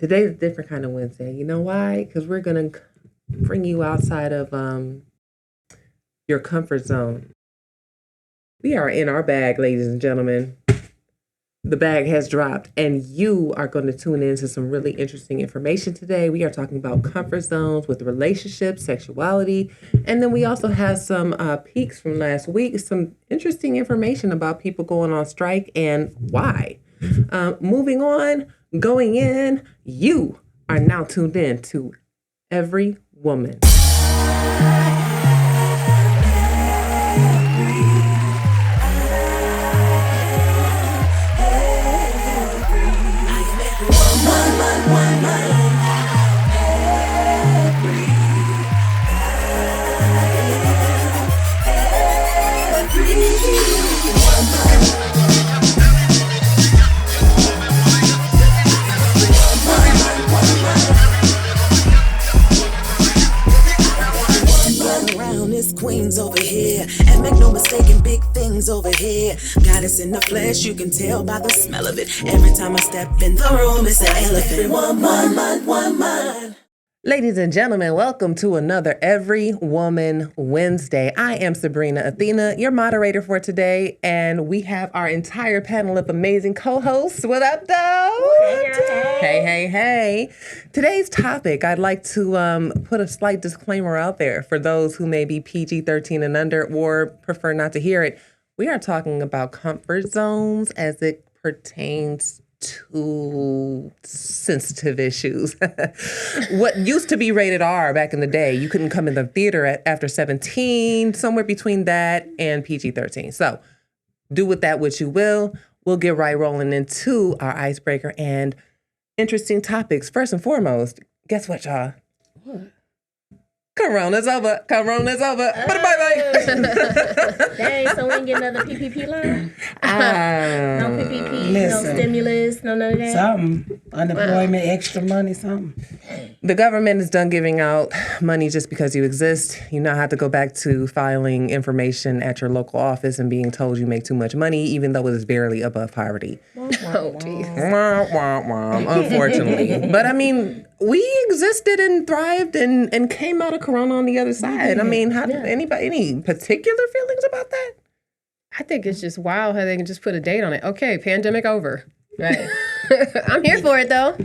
Today's a different kind of Wednesday. You know why? Because we're going to bring you outside of your comfort zone. We are in our bag, ladies and gentlemen. The bag has dropped, and you are going to tune into some really interesting information today. We are talking about comfort zones with relationships, sexuality, and then we also have some peaks from last week, some interesting information about people going on strike and why. Moving on, going in, you are now tuned in to Every Woman. Queens over here, and make no mistake, big things over here. Goddess in the flesh, you can tell by the smell of it. Every time I step in the room, it's an elephant. Woman. Ladies and gentlemen, welcome to another Every Woman Wednesday. I am Sabrina Athena, your moderator for today, and we have our entire panel of amazing co-hosts. What up, though? Hey. Today's topic, I'd like to put a slight disclaimer out there for those who may be PG-13 and under or prefer not to hear it. We are talking about comfort zones as it pertains to sensitive issues. What used to be rated R back in the day, you couldn't come in the theater after 17, somewhere between that and PG-13. So do with that what you will. We'll get right rolling into our icebreaker and interesting topics. First and foremost, guess what, y'all? What? Corona's over. Bye-bye. Dang, so we ain't get another PPP loan? No PPP, no stimulus, no none of that? Something. Unemployment, extra money, something. The government is done giving out money just because you exist. You now have to go back to filing information at your local office and being told you make too much money, even though it is barely above poverty. Oh, geez. Unfortunately. But I mean, we existed and thrived and came out of Corona on the other side. I mean, how did anybody, any particular feelings about that? I think it's just wild how they can just put a date on it. Okay, pandemic over. Right. I'm here for it, though.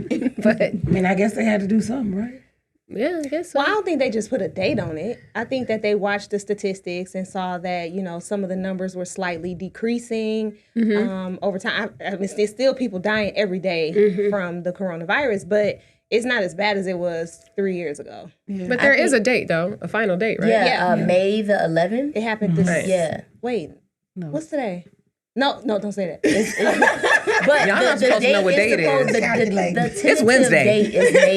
But I mean, I guess they had to do something, right? Yeah, I guess so. Well, I don't think they just put a date on it. I think that they watched the statistics and saw that, some of the numbers were slightly decreasing over time. I mean, there's still people dying every day from the coronavirus, but it's not as bad as it was 3 years ago. Yeah. But there is a date, though, a final date, right? Yeah, May the 11th. It happened this. Right. Yeah. Wait, what's today? No, don't say that. But y'all not supposed to know what day it is. The tentative Wednesday. date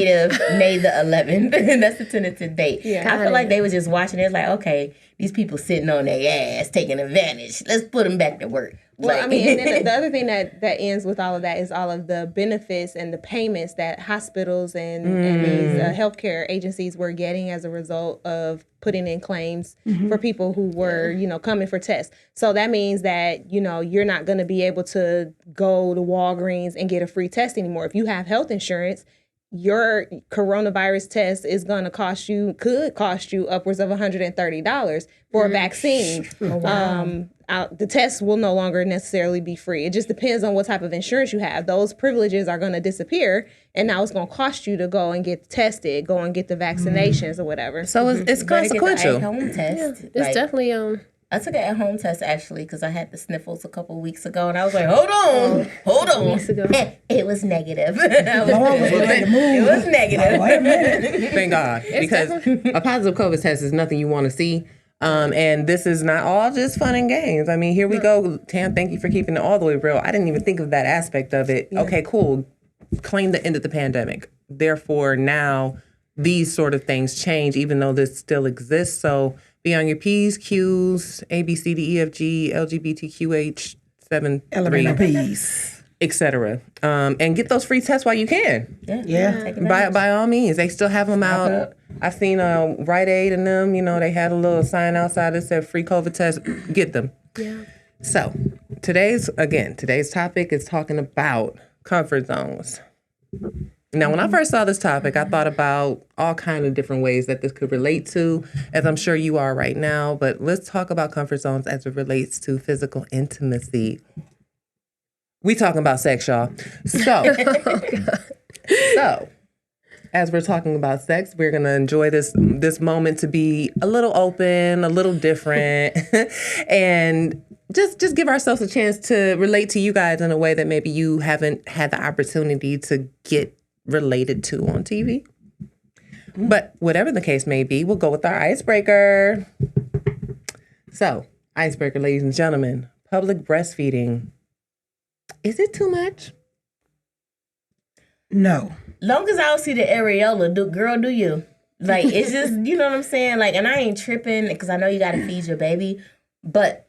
is May the 11th. That's the tentative date. Yeah, I feel like they were just watching it. It's like, okay, these people sitting on their ass, taking advantage. Let's put them back to work. Well, I mean, and then the other thing that ends with all of that is all of the benefits and the payments that hospitals and these healthcare agencies were getting as a result of putting in claims for people who were, coming for tests. So that means that, you're not going to be able to go to Walgreens and get a free test anymore. If you have health insurance, your coronavirus test is going to could cost you upwards of $130 for a vaccine. Oh, wow. The test will no longer necessarily be free. It just depends on what type of insurance you have. Those privileges are going to disappear, and now it's going to cost you to go and get tested, go and get the vaccinations or whatever. So it's consequential. At-home test. It's definitely I took an at-home test, actually, because I had the sniffles a couple of weeks ago, and I was like, hold on. It was negative. It was negative. Wait a minute. Thank God. Because a positive COVID test is nothing you want to see. And this is not all just fun and games. I mean, here we go. Tam, thank you for keeping it all the way real. I didn't even think of that aspect of it. Yeah. Okay, cool. Claim the end of the pandemic. Therefore, now these sort of things change, even though this still exists. So be on your P's, Q's, A, B, C, D, E, F, G, LGBTQH, 7, 3, P's, etc. And get those free tests while you can. Yeah. By all means, they still have them out. I've seen Rite Aid and them. They had a little sign outside that said free COVID test. Get them. Yeah. So today's topic is talking about comfort zones. Now, when I first saw this topic, I thought about all kind of different ways that this could relate to, as I'm sure you are right now. But let's talk about comfort zones as it relates to physical intimacy. We talking about sex, y'all. So, as we're talking about sex, we're gonna enjoy this moment to be a little open, a little different, and just give ourselves a chance to relate to you guys in a way that maybe you haven't had the opportunity to get related to on TV. But whatever the case may be, we'll go with our icebreaker. So, icebreaker, ladies and gentlemen, public breastfeeding. Is it too much? No. Long as I don't see the areola, girl, do you? Like, it's just, you know what I'm saying? Like, and I ain't tripping because I know you got to feed your baby. But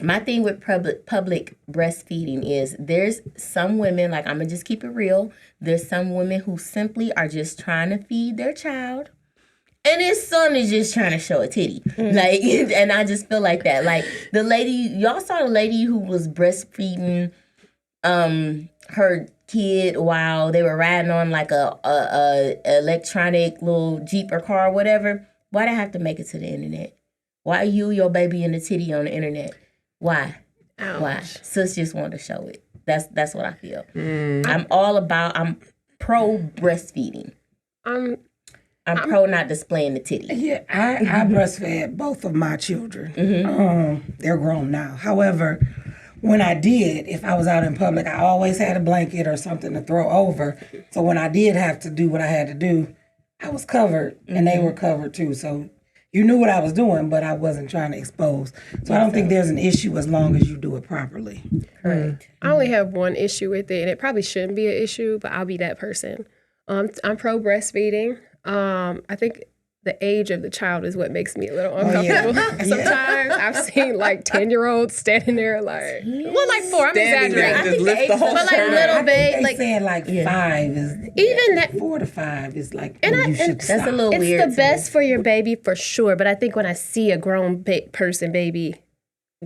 my thing with public breastfeeding is there's some women, like, I'm going to just keep it real. There's some women who simply are just trying to feed their child. And his son is just trying to show a titty. Like, and I just feel like that. Like, the lady, y'all saw the lady who was breastfeeding her kid while they were riding on like a electronic little Jeep or car or whatever. Why they have to make it to the internet? Why your baby and the titty on the internet? Why? Ouch. Why? Sis just wanted to show it. That's what I feel. I'm pro breastfeeding. I'm pro not displaying the titty. Yeah, I breastfed both of my children. They're grown now. However, when I did, if I was out in public, I always had a blanket or something to throw over. So when I did have to do what I had to do, I was covered and they were covered too. So you knew what I was doing, but I wasn't trying to expose. So I don't think there's an issue as long as you do it properly. Correct. I only have one issue with it, and it probably shouldn't be an issue, but I'll be that person. I'm pro breastfeeding. I think the age of the child is what makes me a little uncomfortable. Sometimes I've seen like 10-year-olds standing there like, well, like 4. I'm Standing there, exaggerating. just lift the whole But like shirt little up. babe, They like said like 5 is even that. 4 to 5 is like when you should That's stop. a little It's weird. the to me. best for your baby for sure. But I think when I see a grown person baby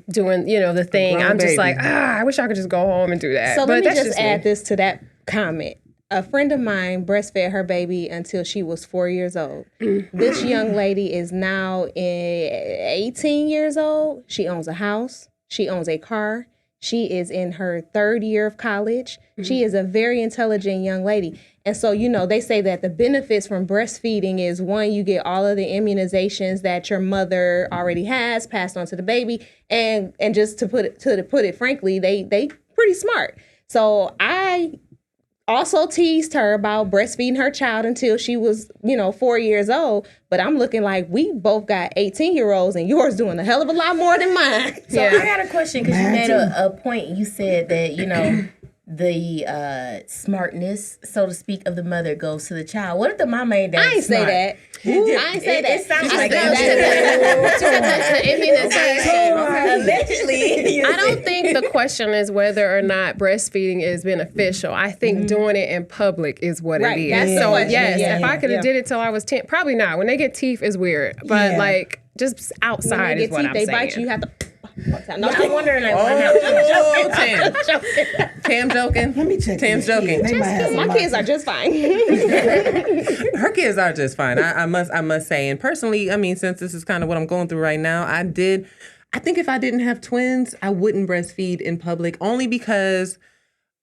doing, the thing, grown I'm just baby. like, I wish I could just go home and do that. So but let me that's just me. add this to that comment. A friend of mine breastfed her baby until she was 4 years old. This young lady is now 18 years old. She owns a house. She owns a car. She is in her 3rd year of college. She is a very intelligent young lady. And so, they say that the benefits from breastfeeding is, one, you get all of the immunizations that your mother already has passed on to the baby. And just to put it frankly, they pretty smart. So I also teased her about breastfeeding her child until she was, 4 years old. But I'm looking like we both got 18-year-olds and yours doing a hell of a lot more than mine. So I got a question because you made a point. You said that, the smartness, so to speak, of the mother goes to the child. What if the mama ain't that I ain't smart? say that. I ain't say that. It sounds I like that. Allegedly. I don't think the question is whether or not breastfeeding is beneficial. I think doing it in public is what Right, it is. that's the So question. yes, Yeah, if I could have did it till I was 10, probably not. When they get teeth is weird, but like just When outside they is get what teeth, I'm they saying. bite you have to. No, I'm wondering, like, Oh, Tam joking. Let me check. Tam's these kids. joking. They might have some my kids are just fine. Her kids are just fine. I must say. And personally, I mean, since this is kind of what I'm going through right now, I think if I didn't have twins, I wouldn't breastfeed in public, only because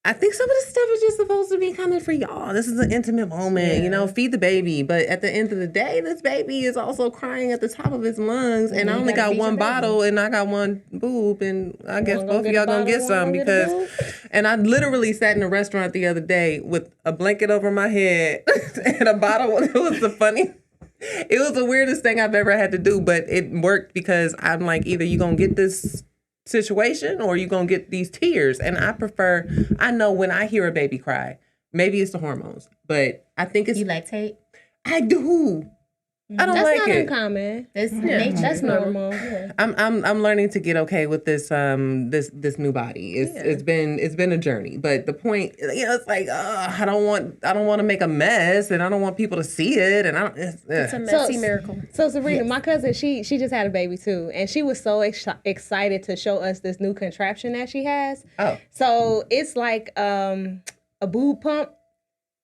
I think some of this stuff is just supposed to be kind of for y'all. This is an intimate moment, feed the baby. But at the end of the day, this baby is also crying at the top of his lungs. And I only got one bottle and I got one boob. And I guess both of y'all gonna get some because, and I literally sat in a restaurant the other day with a blanket over my head and a bottle. It was it was the weirdest thing I've ever had to do, but it worked because I'm like, either you're gonna get this situation or you're gonna get these tears. And I know when I hear a baby cry, maybe it's the hormones, but I think it's You lactate? I do. I don't That's like not it. uncommon. That's nature. That's normal. Yeah. I'm learning to get okay with this this new body. It's been a journey, but the point, it's like I don't want to make a mess, and I don't want people to see it, and It's a messy miracle. So Sabrina, my cousin, she just had a baby too, and she was so excited to show us this new contraption that she has. Oh. So it's like a boob pump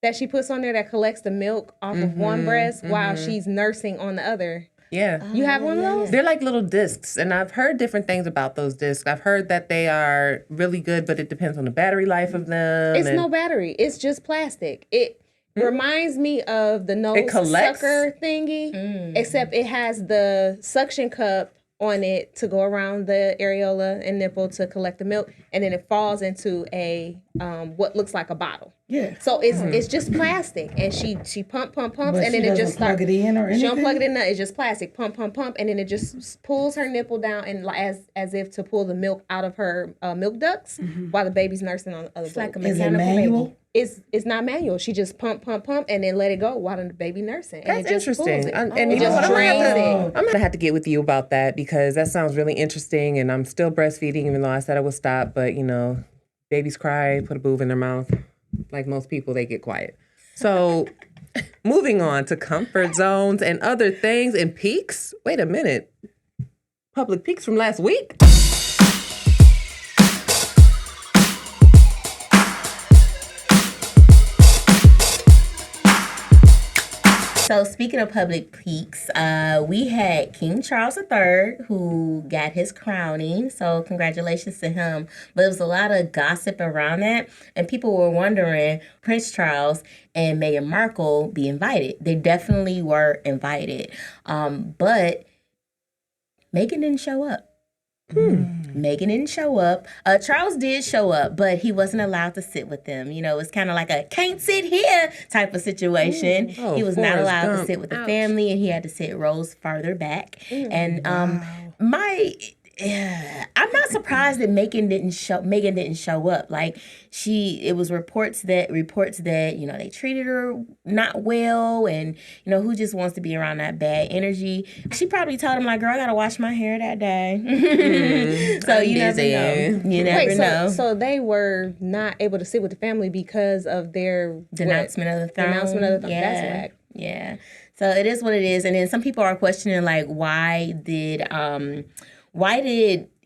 that she puts on there that collects the milk off of one breast while she's nursing on the other. Yeah. You have one of those? They're like little discs, and I've heard different things about those discs. I've heard that they are really good, but it depends on the battery life of them. It's no battery. It's just plastic. It reminds me of the nose sucker thingy, except it has the suction cup on it to go around the areola and nipple to collect the milk, and then it falls into a what looks like a bottle. Yeah. So it's just plastic, and she pumps, But and then she it just doesn't plug it in or She don't anything? plug it in. It's just plastic. Pump, and then it just pulls her nipple down, and as if to pull the milk out of her milk ducts while the baby's nursing on the other. It's like a Is it mechanical manual? baby. It's not manual. She just pump, and then let it go while the baby nursing. And That's it just interesting. pulls it. And It you know just what? drains it. I'm gonna have to get with you about that because that sounds really interesting. And I'm still breastfeeding, even though I said I would stop. But you know, babies cry, put a boob in their mouth. Like most people, they get quiet. So, moving on to comfort zones and other things and peaks. Wait a minute. Public peaks from last week. So speaking of public peaks, we had King Charles III who got his crowning. So congratulations to him. But there was a lot of gossip around that. And people were wondering, Prince Charles and Meghan Markel be invited. They definitely were invited. But Meghan didn't show up. Meghan didn't show up. Charles did show up, but he wasn't allowed to sit with them. You know, it's kind of like a can't sit here type of situation. Oh, he was not Forrest allowed Gump. to sit with the family, and he had to sit rows farther back. And I'm not surprised that Meghan didn't show up. Like it was reports that you know they treated her not well, and you know who just wants to be around that bad energy. She probably told him like, "Girl, I gotta wash my hair that day." So you never know. You never know. So they were not able to sit with the family because of their Denouncement of the throne. Denouncement of the throne. Yeah. That's whack. Yeah. So it is what it is. And then some people are questioning like why did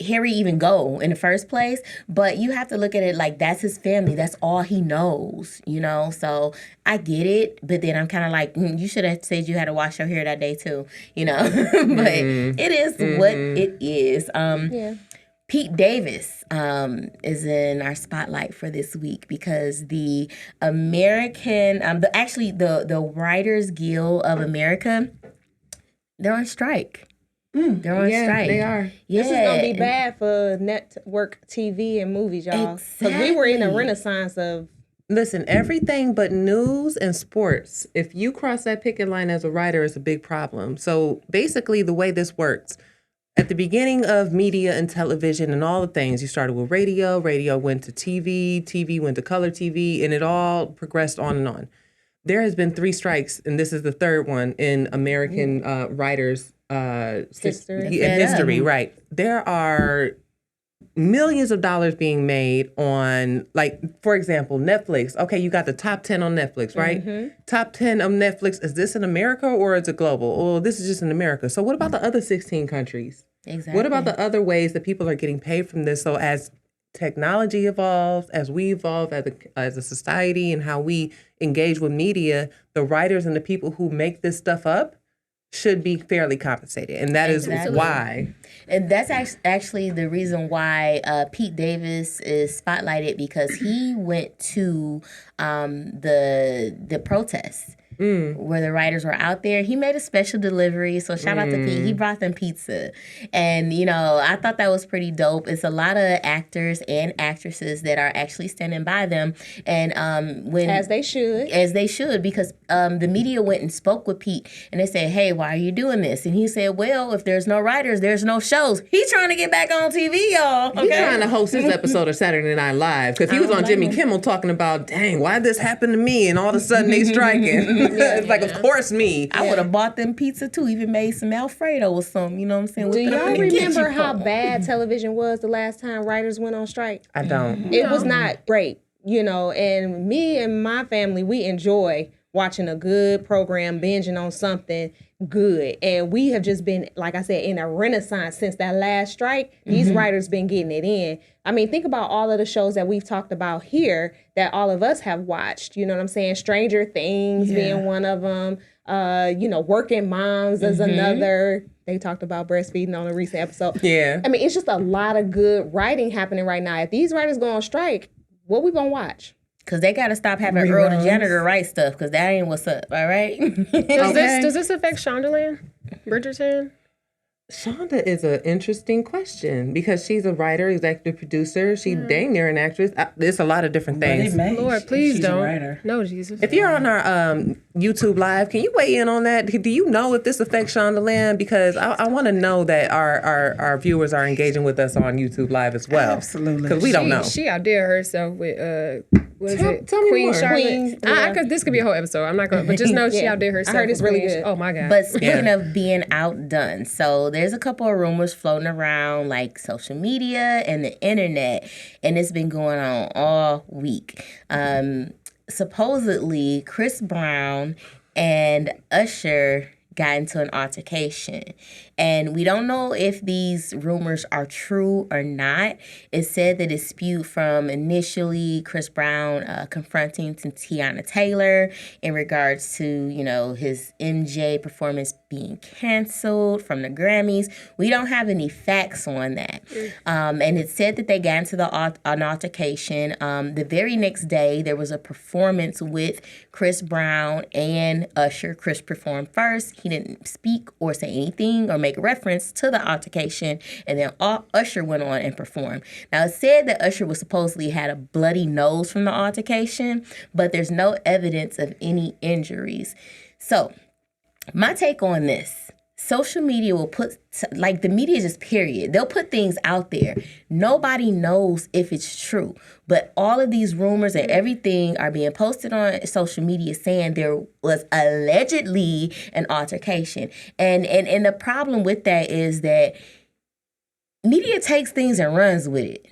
Harry even go in the first place? But you have to look at it like that's his family. That's all he knows, you know? So I get it. But then I'm kind of like, you should have said you had to wash your hair that day too, you know? But it is what it is. Yeah. Pete Davis is in our spotlight for this week because the American, the Writers Guild of America, they're on strike. They're on strike. They are. Yeah. This is gonna be bad for network TV and movies, y'all. Because we were in a renaissance of. Listen, everything but news and sports. If you cross that picket line as a writer, it's a big problem. So basically, the way this works. At the beginning of media and television and all the things, you started with radio went to TV, TV went to color TV, and it all progressed on and on. There has been 3 strikes, and this is the 3rd one in American writers' history, right? There are millions of dollars being made on, like, for example, Netflix. Okay, you got the top 10 on Netflix, right? Top 10 of Netflix. Is this in America or is it global? Oh, this is just in America. So what about the other 16 countries? Exactly. What about the other ways that people are getting paid from this? So as technology evolves, as we evolve as a society and how we engage with media, the writers and the people who make this stuff up should be fairly compensated. And that is why. And that's actually the reason why Pete Davis is spotlighted, because he went to the protests. Where the writers were out there. He made a special delivery, so shout out to Pete. He brought them pizza. And, you know, I thought that was pretty dope. It's a lot of actors and actresses that are actually standing by them. And As they should, because the media went and spoke with Pete, and they said, hey, why are you doing this? And he said, well, if there's no writers, there's no shows. He's trying to get back on TV, y'all. Okay? He's trying to host his episode of Saturday Night Live, because he was on Jimmy Kimmel talking about, dang, why'd this happen to me? And all of a sudden they striking. It's like, of course me. I would have bought them pizza too, even made some Alfredo or something, you know what I'm saying? Do y'all remember how bad television was the last time writers went on strike? I don't. It was not great, you know, and me and my family, we enjoy watching a good program, binging on something good. And we have just been, like I said, in a renaissance since that last strike. These writers been getting it in. I mean, think about all of the shows that we've talked about here that all of us have watched. You know what I'm saying? Stranger Things being one of them. Working Moms is another. They talked about breastfeeding on a recent episode. Yeah. I mean, it's just a lot of good writing happening right now. If these writers go on strike, what we gonna watch? Because they got to stop having Earl the janitor write stuff, because that ain't what's up, all right? Does this affect Shondaland? Bridgerton? Shonda is an interesting question because she's a writer, executive producer. She dang near an actress. There's a lot of different things. Lord, please She's a don't. writer. No, Jesus. If you're on our YouTube live, can you weigh in on that? Do you know if this affects Shondaland? Because I want to know that our viewers are engaging with us on YouTube live as well. Absolutely. Because we don't know. She outdid herself with Tell me Queen more. Charlotte. This could be a whole episode. I'm not going to, but just know she outdid herself. I heard it's with really Queen. good. Oh my God. But speaking of being outdone, so there's a couple of rumors floating around like social media and the internet, and it's been going on all week. Supposedly, Chris Brown and Usher got into an altercation. And we don't know if these rumors are true or not. It said the dispute from initially Chris Brown confronting Tiana Taylor in regards to, his MJ performance being canceled from the Grammys. We don't have any facts on that. And it said that they got into an altercation. The very next day, there was a performance with Chris Brown and Usher. Chris performed first. He didn't speak or say anything or make a reference to the altercation, and then Usher went on and performed. Now, it said that Usher was supposedly had a bloody nose from the altercation, but there's no evidence of any injuries. So, my take on this, social media will put, the media just period. They'll put things out there. Nobody knows if it's true. But all of these rumors and everything are being posted on social media saying there was allegedly an altercation. And the problem with that is that media takes things and runs with it.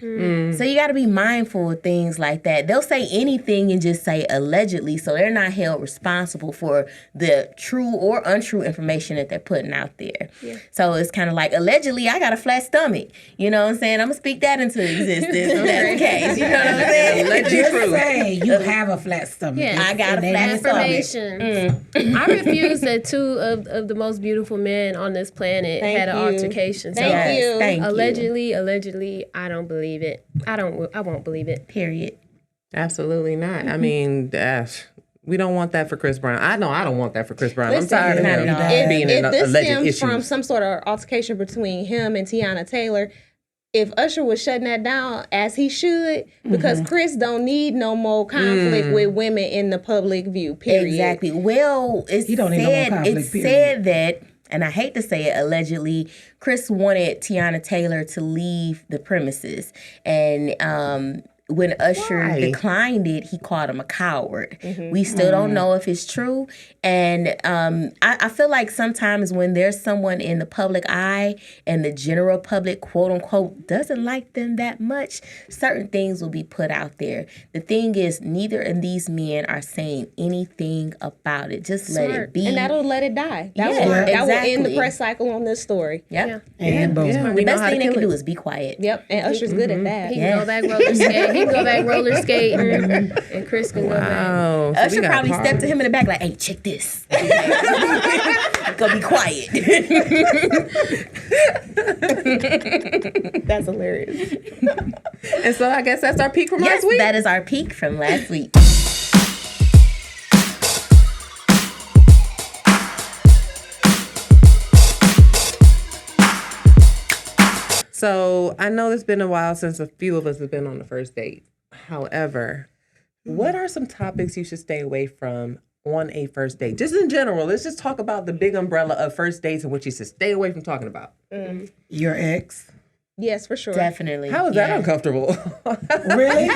So you got to be mindful of things like that. They'll say anything and just say allegedly, so they're not held responsible for the true or untrue information that they're putting out there. Yeah. So it's kind of like, allegedly, I got a flat stomach. You know what I'm saying? I'm going to speak that into existence if that's the case. You know what I'm saying? Just say you have a flat stomach. Yeah. I got a flat stomach. Information. I refuse that two of the most beautiful men on this planet had an altercation. So Thank you. Thank you. Allegedly, I don't believe it. I won't believe it. Period. Absolutely not. I mean, we don't want that for Chris Brown. I know I don't want that for Chris Brown. Listen, I'm tired of him being in if this alleged stems issues. from some sort of altercation between him and Tiana Taylor, if Usher was shutting that down as he should, because Chris don't need no more conflict with women in the public view, period. Exactly. Well, He don't need no more conflict, it period. said that, and I hate to say it, allegedly, Chris wanted Tiana Taylor to leave the premises. And when Usher declined it, he called him a coward. We still don't know if it's true. And I feel like sometimes when there's someone in the public eye and the general public, quote unquote, doesn't like them that much, certain things will be put out there. The thing is, neither of these men are saying anything about it. Just let it be. And that'll let it die. That Yeah, will end the exactly. press cycle on this story. Yep. And boom. The best thing they can do is be quiet. Yep, and Usher's good at that. He can go back roller skate. He can go back roller skating, and Chris can go back. Oh, so we Usher got probably Cardi. stepped to him in the back like, hey, check this. Go be quiet. That's hilarious. And so I guess that's our peak from Yes, last week. that is our peak from last week. So I know it's been a while since a few of us have been on the first date. However, what are some topics you should stay away from on a first date? Just in general, let's just talk about the big umbrella of first dates and what you should stay away from talking about. Your ex. Yes, for sure. Definitely. How is that uncomfortable? Really?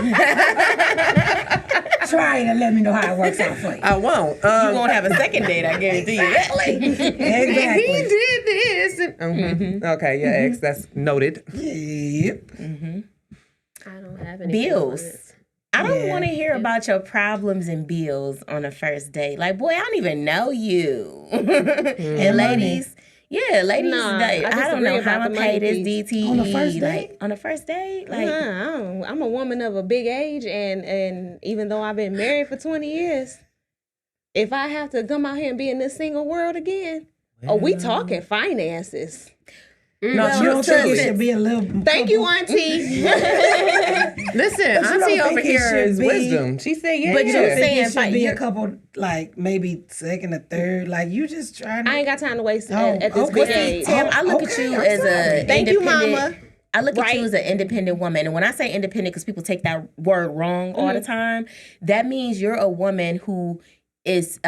Try it and let me know how it works out for you. I won't. You won't have a second date, I guarantee you that. Exactly. He did this. Okay, your ex, that's noted. Yep. I don't have any Bills. I I don't want to hear about your problems and bills on a first date. Like, boy, I don't even know you. And ladies, ladies, I don't know how to pay this DTE. On the first date? Like, on the first date? Like, I'm a woman of a big age, and even though I've been married for 20 years, if I have to come out here and be in this single world again, we talking finances. No, You don't think it should be a little... Thank you, Auntie. listen, you don't Auntie over think it here should is be- wisdom. She said, yeah. But you I think saying it should be a couple, like, maybe second or third. Like, you just trying to... I ain't got time to waste Oh, at this okay. big age. Tam, I look at Okay, you I'm as sorry. a Thank you, independent- Mama. I look at you Right. as an independent woman. And when I say independent, because people take that word wrong all the time, that means you're a woman who is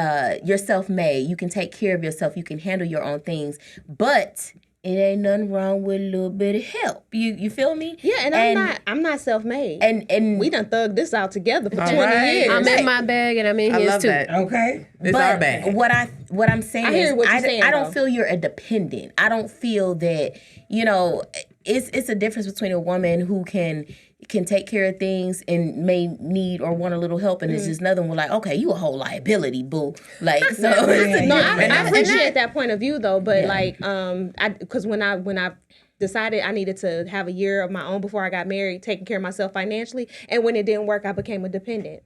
you're self-made. You can take care of yourself. You can handle your own things. But it ain't nothing wrong with a little bit of help. You feel me? Yeah, and I'm not self-made. And We done thugged this out together for 20 right. years. I'm in my bag and I'm in I his love too. that. Okay. It's our bag. what I'm saying I hear is what you're saying, I don't though. feel you're a dependent. I don't feel that, it's a difference between a woman who can take care of things and may need or want a little help, and it's just another one like, okay, you a whole liability, boo. Like, so it's No, a I appreciate that point of view though, but because when I decided I needed to have a year of my own before I got married, taking care of myself financially, and when it didn't work, I became a dependent.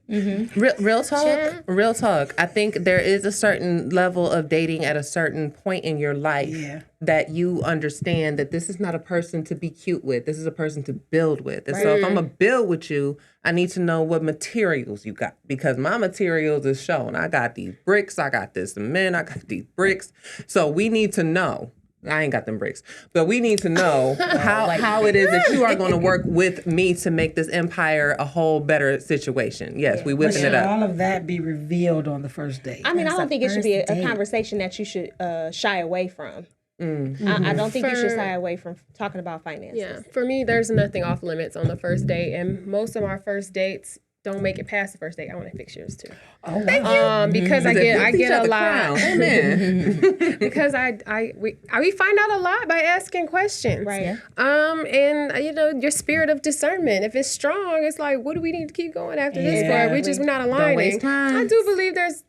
Real talk. I think there is a certain level of dating at a certain point in your life that you understand that this is not a person to be cute with. This is a person to build with. And so if I'm going to build with you, I need to know what materials you got, because my materials is shown. I got these bricks. I got this cement. I got these bricks. So we need to know. I ain't got them bricks, but we need to know how it is that you are going to work with me to make this empire a whole better situation. Yes, we But whipping should it up. all of that be revealed on the first date? I mean, I don't think it should be a first date. conversation that you should shy away from. I don't think you should shy away from talking about finances. Yeah, for me, there's nothing off limits on the first date, and most of my first dates don't make it past the first date. I want to fix yours too. Oh, wow. Because I get a lot. Amen. Because we find out a lot by asking questions. Right. And your spirit of discernment. If it's strong, it's like, what do we need to keep going after this for? We're not aligning. waste time. I do believe there's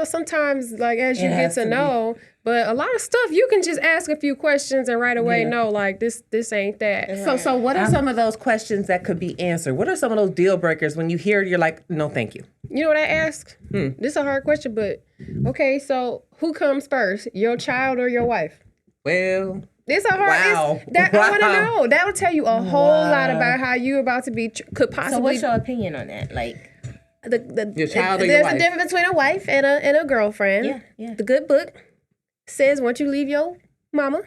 sometimes like as you get has to to know, but a lot of stuff you can just ask a few questions and right away know like this ain't that. So what are some of those questions that could be answered? What are some of those deal breakers when you hear it, you're like, no, thank you? You know what I asked? This is a hard question, but okay, so who comes first, your child or your wife? Well, It's a hard. Wow. I want to know. That will tell you a whole lot about how you about to be could possibly. So what's your opinion on that? Like, your child or your there's wife? a difference between a wife and a girlfriend. Yeah. The good book says once you leave your mama,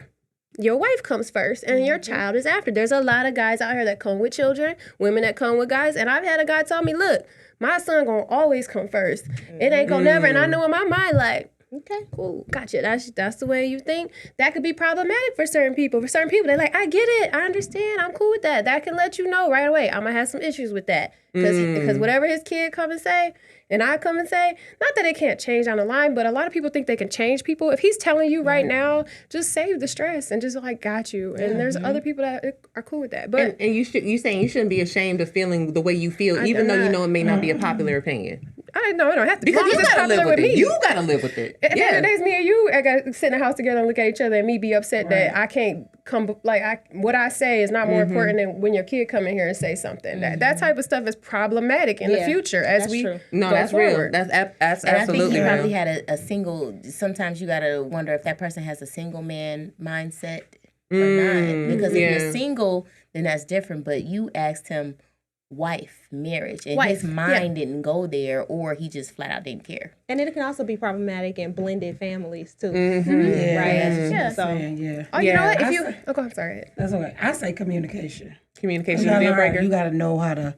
your wife comes first and your child is after. There's a lot of guys out here that come with children, women that come with guys, and I've had a guy tell me, look, my son gonna always come first. It ain't gonna never. And I know in my mind like, okay, cool, gotcha. That's the way you think. That could be problematic for certain people. For certain people, they're like, I get it, I understand, I'm cool with that. That can let you know right away, I'm gonna have some issues with that. Because whatever his kid come and say, and I come and say, not that it can't change down the line, but a lot of people think they can change people. If he's telling you right now, just save the stress and just like got you. And there's other people that are cool with that. But and you saying you shouldn't be ashamed of feeling the way you feel, even though you know it may not be a popular opinion. I know it don't have to be. Because you As long as it's gotta live popular with it. me. You gotta live with it. At the end of the day, it's me and you. I got to sit in the house together and look at each other, and me be upset that I can't come. What I say is not more important than when your kid come in here and say something. That type of stuff is problematic in the future as that's we true. No, go that's forward. real. That's and I absolutely think he probably real. had a single. Sometimes you gotta wonder if that person has a single man mindset or not. Because if you're single, then that's different. But you asked him wife, marriage, and his mind didn't go there, or he just flat out didn't care. And it can also be problematic in blended families too. Yeah, Right. yeah. So Oh, you know what? If I you say- I'm sorry. That's okay. I say communication. Communication You is a deal gotta, breaker. you gotta know how to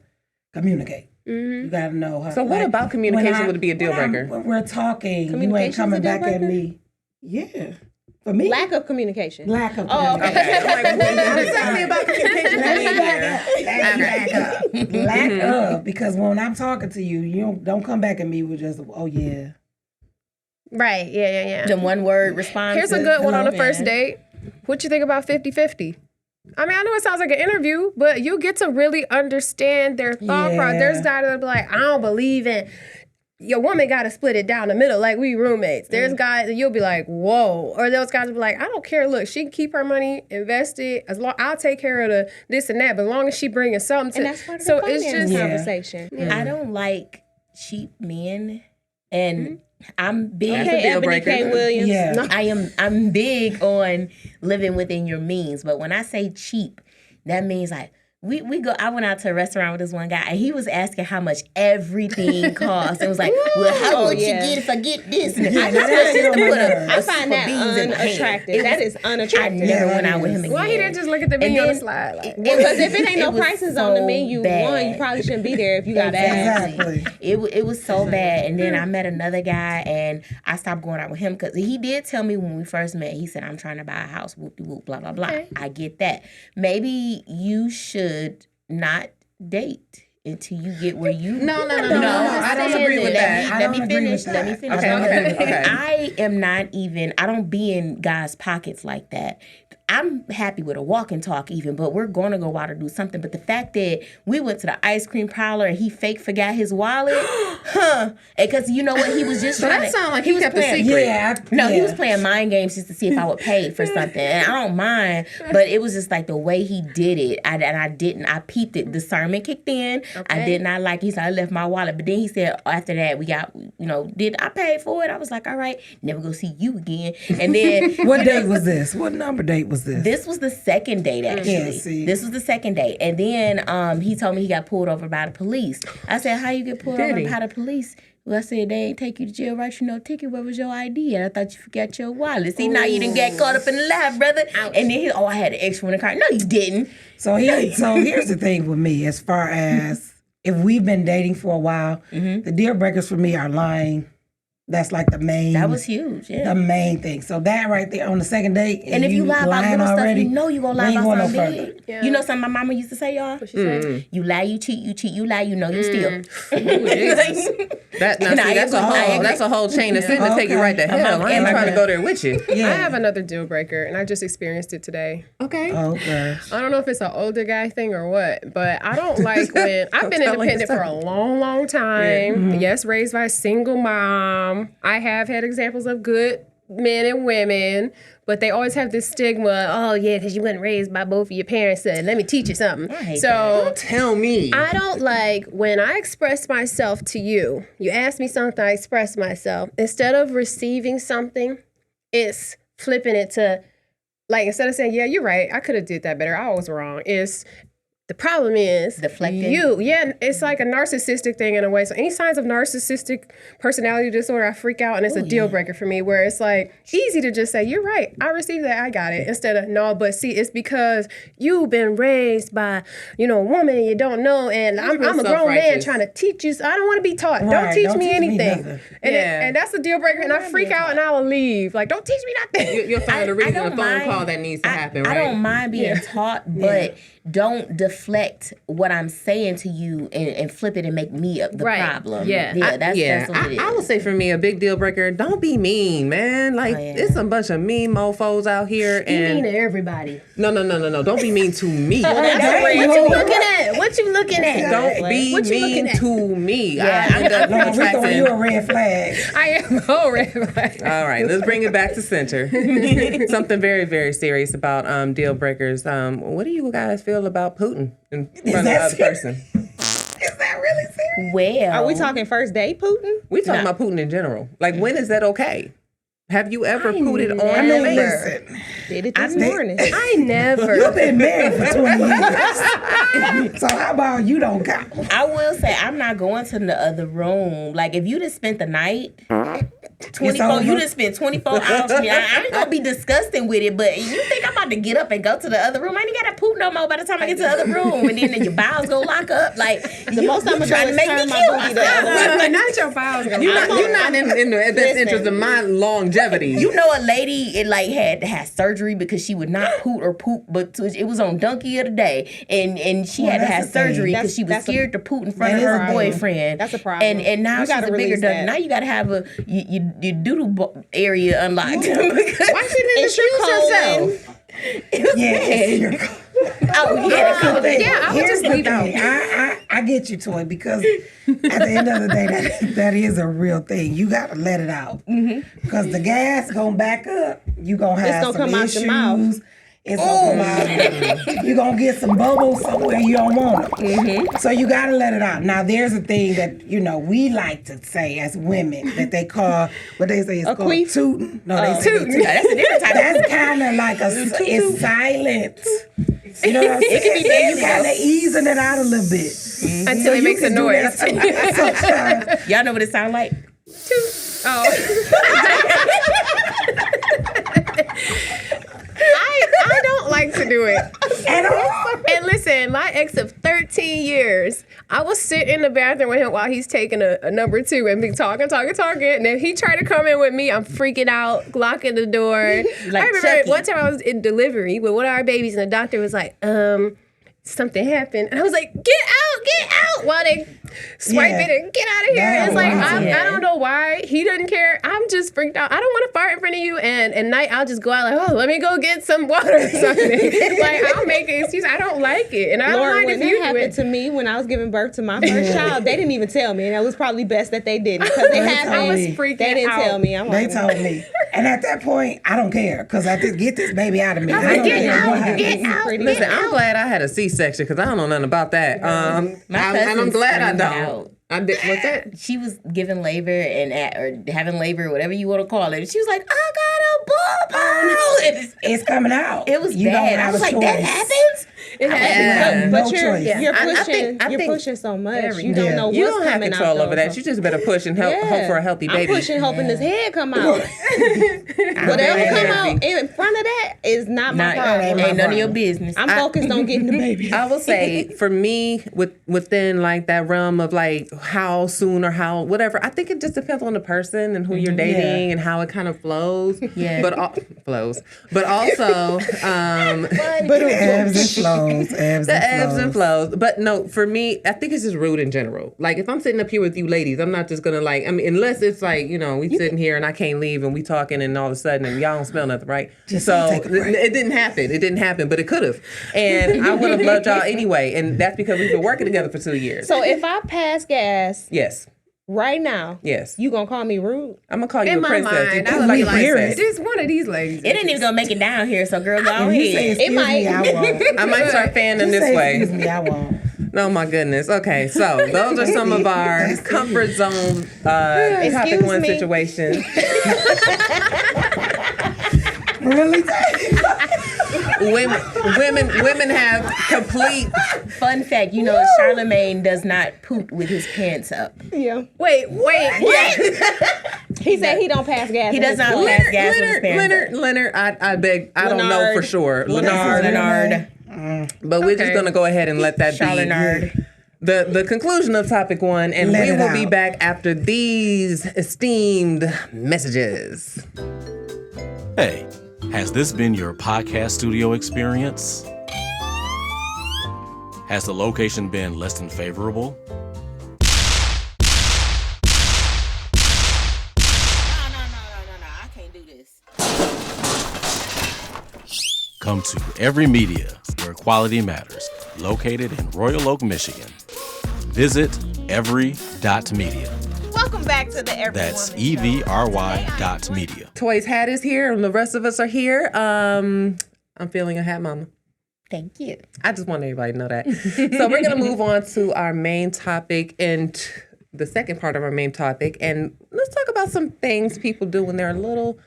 communicate. You gotta know how. So what about communication would be a deal breaker? When we're talking, you ain't Communication's a coming deal back at breaker? me. Yeah, for me. lack of communication. Lack of Oh, communication. okay. I'm like, what exactly about communication Let do me you back hear? up. Lack of, because when I'm talking to you, you don't come back at me with just, oh yeah. Right. Yeah. The one word response. Here's a good one on the Hello, first man. date. What you think about 50-50? I mean, I know it sounds like an interview, but you get to really understand their thought process. There's guys that be like, I don't believe in your woman got to split it down the middle like we roommates. There's guys that you'll be like, whoa. Or those guys will be like, I don't care. Look, she can keep her money invested. As long I'll take care of the this and that. But as long as she bringing something to, And that's part of so the it's finance just conversation. Yeah. I don't like cheap men, and I'm big. That's a Okay, deal Ebony breaker. K. Williams. Yeah. I'm big on living within your means, but when I say cheap, that means like we go. I went out to a restaurant with this one guy, and he was asking how much everything costs. It was like, well, how much you get if I get this? And I just wanted to put I find that unattractive. That is I unattractive. never went out with him again. why he didn't just look at the menu on the then- slide? Like, Because if it ain't no was prices on the so menu, bad. you probably shouldn't be there if you got ass. Exactly. It was so bad. And then I met another guy, and I stopped going out with him because he did tell me when we first met, he said, I'm trying to buy a house, whoop-de-whoop, blah, blah, blah. Okay. I get that. Maybe you should not date until you get where you... No, I don't agree with that. Let me finish. Okay. I am not even... I don't be in guys' pockets like that. I'm happy with a walk and talk even, but we're going to go out or do something. But the fact that we went to the ice cream parlor and he fake forgot his wallet, because you know what? He was just trying That to... sounds like he kept a playing- secret. He was playing mind games just to see if I would pay for something. And I don't mind, but it was just like the way he did it. I peeped it. Discernment kicked in. I did not like it. He said, I left my wallet. But then he said, after that, we got, did I pay for it? I was like, all right, never go see you again. And then... What date was this? What number date was this? This was the second date, actually. Yeah, see. This was the second date. And then he told me he got pulled over by the police. I said, how you get pulled over by the police? Well, I said, they ain't take you to jail, write you no ticket. Where was your ID? And I thought you forgot your wallet. See, now you didn't get caught up in the lie, brother. Ouch. And then I had an extra in the car. No, you didn't. So here's the thing with me, as far as if we've been dating for a while, the deal breakers for me are lying. That's like the main. That was huge, yeah. The main thing. So that right there on the second date. And if you lie about little stuff, you know you gonna lie about something no big. Yeah. You know something my mama used to say, y'all? what she said? You lie, you cheat, you lie, you know you steal. That's a whole chain of sin to take you right to hell. I ain't trying to go there with you. I have another deal breaker, and I just experienced it today. Okay. Oh, gosh. I don't know if it's an older guy thing or what, but I don't like when I've been independent for a long, long time. Yes, raised by a single mom. I have had examples of good men and women, but they always have this stigma. Oh yeah, because you weren't raised by both of your parents. So let me teach you something. So Tell me. I don't like when I express myself to you. You ask me something, I express myself. Instead of receiving something, it's flipping it to, like, instead of saying, yeah, you're right, I could have did that better, I was wrong. The problem is deflecting. It's like a narcissistic thing in a way. So any signs of narcissistic personality disorder, I freak out, and it's a deal breaker for me. Where it's like easy to just say, "You're right, I received that, I got it," instead of no. But see, it's because you've been raised by a woman and you don't know, and I'm a grown man trying to teach you. So I don't want to be taught. Don't teach me anything. And that's a deal breaker, and I freak out and I will leave. Like, don't teach me nothing. You'll find a reason a phone call that needs to happen, right? I don't mind being taught, but don't deflect what I'm saying to you and flip it and make me the problem. That's what it is. I would say for me, a big deal breaker, don't be mean, man. Like, there's a bunch of mean mofos out here. You mean to everybody. No. Don't be mean to me. What you looking at? Don't be mean to me. You a red flag. I am a red flag. All right, let's bring it back to center. Something very, very serious about deal breakers. What do you guys feel about Putin in front of the other person? Is that really serious? Well, Are we talking first date Putin? We talking about Putin in general. Like, when is that okay? Have you ever pooted on your face? Listen. Did it this morning. I never. You've been married for 20 years. So how about you don't count? I will say I'm not going to the other room. Like, if you just spent the night, 24, you just spent 24 hours with me. I ain't gonna be disgusting with it, but you think I'm about to get up and go to the other room? I ain't got to poop no more by the time I get to the other room, and then your bowels go lock up. Like, the most I'm trying to make me kill myself. Not your files. You're not in the best interest of my longevity. You know, a lady had to have surgery because she would not poop, but it was on Donkey of the Day, and she had to have surgery because she was scared to poop in front of her boyfriend. That's a problem. And now she's a bigger dog. Now you got to have your doodle area unlocked. Why she didn't excuse herself? Yeah, Oh, yeah. Here's the thing. Yeah, I would Here's just the leave it thing. I get you, Toy, because at the end of the day, that is a real thing. You got to let it out. Because the gas going to back up. You going to have gonna some come out issues. your mouth. It's going to come out. You're going to get some bubbles somewhere you don't want them. So you got to let it out. Now, there's a thing that, we like to say as women that they call, what they say is called queef? tooting. No, they say Tootin'. That's a different type of that's kind of like it's silent. You know what I'm saying? It can be You nasty, kind of though. easing it out a little bit. Until it makes a can do noise. that sometimes. Y'all know what it sound like? I don't like to do it. At all. And listen, my ex of 13 years, I will sit in the bathroom with him while he's taking a number 2 and be talking. And then he tried to come in with me. I'm freaking out, locking the door. I remember Chucky. one time I was in delivery with one of our babies and the doctor was like, something happened. And I was like, get out, while they swipe Yeah. it and get out of here. Yeah, It's like, wow. I don't know why. He doesn't care. I'm just freaked out. I don't want to fart in front of you. And at night, I'll just go out like, oh, let me go get some water or something. Like, I'll make an excuse. I don't like it. And I don't Lord, mind when if you that do happened it. to me when I was giving birth to my first child, they didn't even tell me, and it was probably best that they didn't because it happened. I was freaking They didn't out. tell me. I'm They like, told me. And at that point, I don't care because I just get this baby out of me. I don't get care out, what happens. get out. pretty Listen, much. I'm glad I had a C-section because I don't know nothing about that. My and I'm cousin glad I screamed don't. out. I did. What's that? She was giving labor or having labor, whatever you want to call it. She was like, I got a boo-boo. It's coming out. It was You don't bad. I have was a like, choice. that happens? Yeah. No but choice. you're I pushing. think- you're pushing so much. You Yeah. don't know what's You don't have coming control out, over though, that. so- You just better push and hope for a healthy baby. I'm pushing, hoping his head come out. Whatever very come happy. out in front of that is not my Not, problem. ain't none of your business. I'm focused on getting the baby. I will say for me, within like that realm of like how soon or how whatever, I think it just depends on the person and who you're dating and how it kind of flows. Yeah. But also, Ebbs and flows. the ebbs and flows. But no, for me, I think it's just rude in general. Like if I'm sitting up here with you ladies, I'm not just gonna like. I mean, unless it's like we sitting here and I can't leave and we talking and all of a sudden and y'all don't smell nothing, right? So take a break. it didn't happen. It didn't happen, but it could have. And I would have loved y'all anyway. And that's because we've been working together for 2 years. So if I pass gas Yes. right now, Yes. you gonna call me rude? I'm gonna call you In a my princess. mind, I You would like be a like, princess. just one of these ladies. It ain't even gonna make it down here, so girl, go If you say ahead. excuse me, I won't. I might start fanning Just this say way. excuse me, I won't. Oh my goodness. Okay, so those are some of our comfort zone topic Excuse one me. situations. Really? Women have complete. Fun fact, Charlemagne does not poop with his pants up. Yeah. Wait, what? He said he don't pass gas. He in does his not car. pass gas with his pants up. Leonard. I beg. I don't know Leonard. for sure. Leonard. But we're just gonna go ahead and let that Charlemagne. be the conclusion of topic one, and Let we it will be out. back after these esteemed messages. Hey, has this been your podcast studio experience? Has the location been less than favorable? No, I can't do this. Come to Every Media, where quality matters, located in Royal Oak, Michigan. Visit every.media. Welcome back to the Every That's Woman Show. EVRY.media. Toys Hat is here, and the rest of us are here. I'm feeling a hat mama. Thank you. I just want everybody to know that. So we're going to move on to our main topic and the second part of our main topic. And let's talk about some things people do when they're a little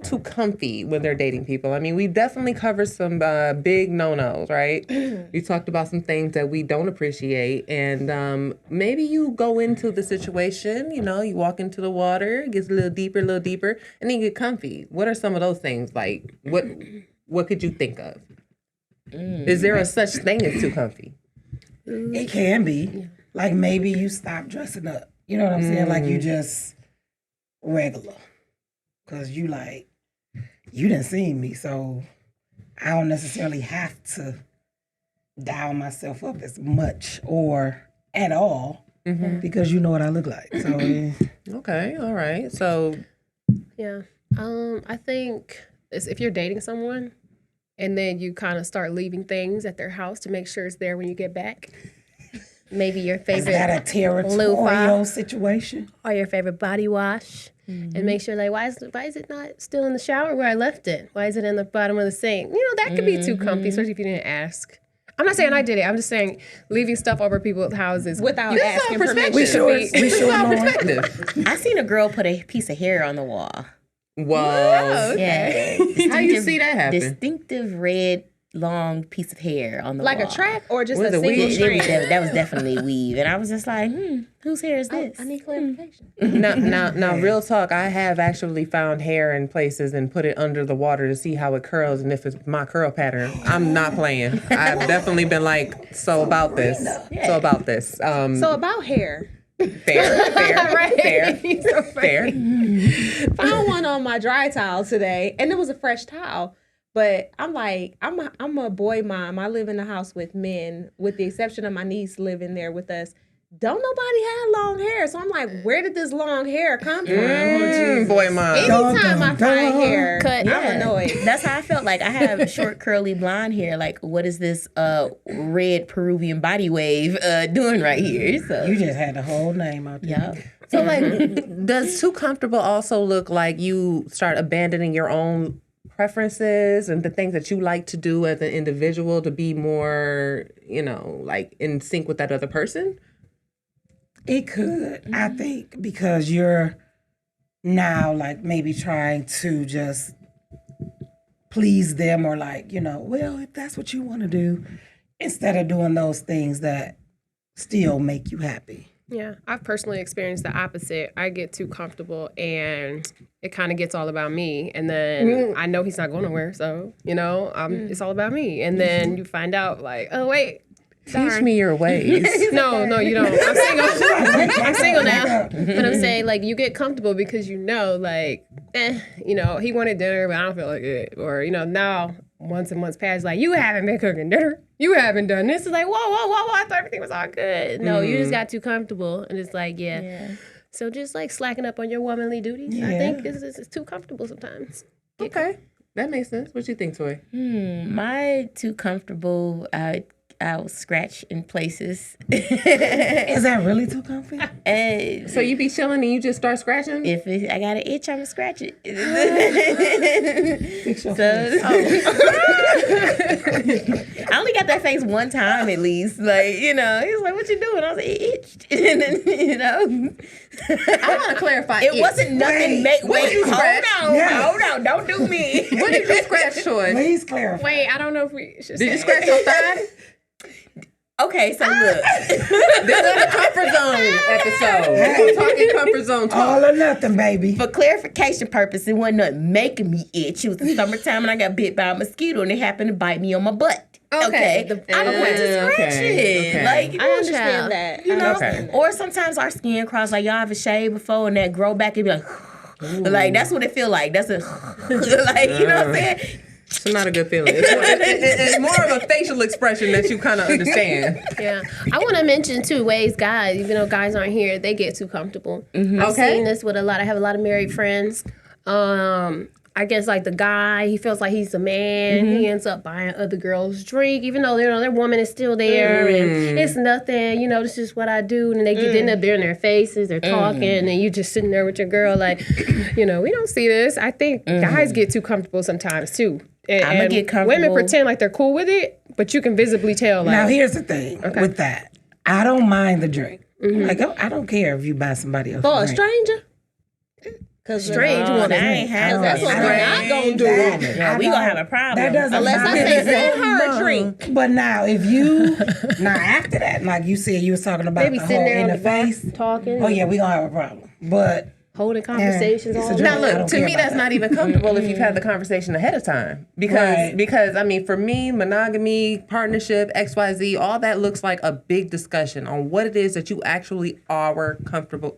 too comfy when they're dating people. I mean, we definitely covered some big no-nos, right? We talked about some things that we don't appreciate. And maybe you go into the situation, you walk into the water, it gets a little deeper, and then you get comfy. What are some of those things? Like, what could you think of? Is there a such thing as too comfy? It can be. Like maybe you stop dressing up. You know what I'm saying? Like you just regular. Cause you didn't see me, so I don't necessarily have to dial myself up as much or at all because you know what I look like. So Okay, all right. So Yeah. I think if you're dating someone, and then you kind of start leaving things at their house to make sure it's there when you get back. Maybe your Is favorite that a territorial situation? or your favorite body wash, and make sure, like, why is it not still in the shower where I left it? Why is it in the bottom of the sink? That could be too comfy, especially if you didn't ask. I'm not saying I did it. I'm just saying leaving stuff over people's houses Without you asking permission. permission. We sure know. Perspective. I seen a girl put a piece of hair on the wall. Whoa. Yeah. How you see that happen? Distinctive red, long piece of hair on the Like wall. a track or just Was a it single weave? strand? That was definitely weave. And I was just like, whose hair is this? I need clarification. Now, real talk. I have actually found hair in places and put it under the water to see how it curls and if it's my curl pattern. I'm not playing. I've definitely been like, so about this. So about this. So about hair. Fair. Found one on my dry towel today, and it was a fresh towel. But I'm like, I'm a boy mom. I live in the house with men, with the exception of my niece living there with us. Don't nobody have long hair. So I'm like, where did this long hair come from? Boy, mom. Anytime I find hair, Cut. I'm annoyed. That's how I felt. Like I have short, curly blonde hair. Like, what is this red Peruvian body wave doing right here? So You just had the whole name out there. yeah. So, like, does too comfortable also look like you start abandoning your own preferences and the things that you like to do as an individual to be more, like in sync with that other person? It could, I think, because you're now like maybe trying to just please them or like, well, if that's what you want to do, instead of doing those things that still make you happy. Yeah, I've personally experienced the opposite. I get too comfortable and it kind of gets all about me. And then I know he's not going nowhere. So, it's all about me. And then you find out like, oh, wait. Teach me your ways. No, you don't. I'm single. I'm single now. But I'm saying, like, you get comfortable because he wanted dinner, but I don't feel like it. Or, now, months and months pass, like, you haven't been cooking dinner. You haven't done this. It's like, whoa. I thought everything was all good. No, you just got too comfortable. And it's like, yeah. So just, like, slacking up on your womanly duties, I think, is too comfortable sometimes. Okay. That makes sense. What you think, Toy? My too comfortable, I'll scratch in places. Is that really too comfy? So you be chilling and you just start scratching? If I got an itch, I'm gonna scratch it. I only got that face one time at least. Like, he was like, "What you doing?" I was like, "It itched." And then, I want to clarify. it wasn't nothing. Wait, scratch? hold on, don't do me. What did you scratch, Toy? Please clarify. Wait, I don't know if we should Did you scratch your thigh? Okay, so look. This is the comfort zone episode. We're talking comfort zone talk. All or nothing, baby. For clarification purposes, it wasn't nothing making me itch. It was the summertime and I got bit by a mosquito and it happened to bite me on my butt. Okay. I don't want to scratch it. Okay. Like, I understand that. I understand Okay. that. Or sometimes our skin crawls, like y'all have a shave before and that grow back and be like, like that's what it feel like. That's a, like, you know what I'm saying? It's not a good feeling. It's more of a facial expression that you kind of understand. Yeah. I want to mention too ways guys, even though guys aren't here, they get too comfortable. I've seen this with I have a lot of married friends. I guess like the guy, he feels like he's the man. He ends up buying other girls' drink, even though their woman is still there and it's nothing. This is what I do. And they end up there in their faces, they're talking, and you just sitting there with your girl like, we don't see this. I think guys get too comfortable sometimes too. And get comfortable. Women pretend like they're cool with it, but you can visibly tell. Like, Now, here's the thing with that. I don't mind the drink. Like, I don't care if you buy somebody else For a drink. stranger? Because strange Oh, woman. that ain't happening. that's what we're not going to do. Yeah, we gonna have a problem. That doesn't Unless I bother say, me. send her a drink. But now, if you, after that, like you said, you was talking about Maybe the sitting whole there in on the the bar face. talking. Oh, yeah, we gonna have a problem. But Holding conversations all it's a day. joke. Now, I look, don't to care me, about that's that. not even comfortable if you've had the conversation ahead of time. Because I mean, for me, monogamy, partnership, XYZ, all that looks like a big discussion on what it is that you actually are comfortable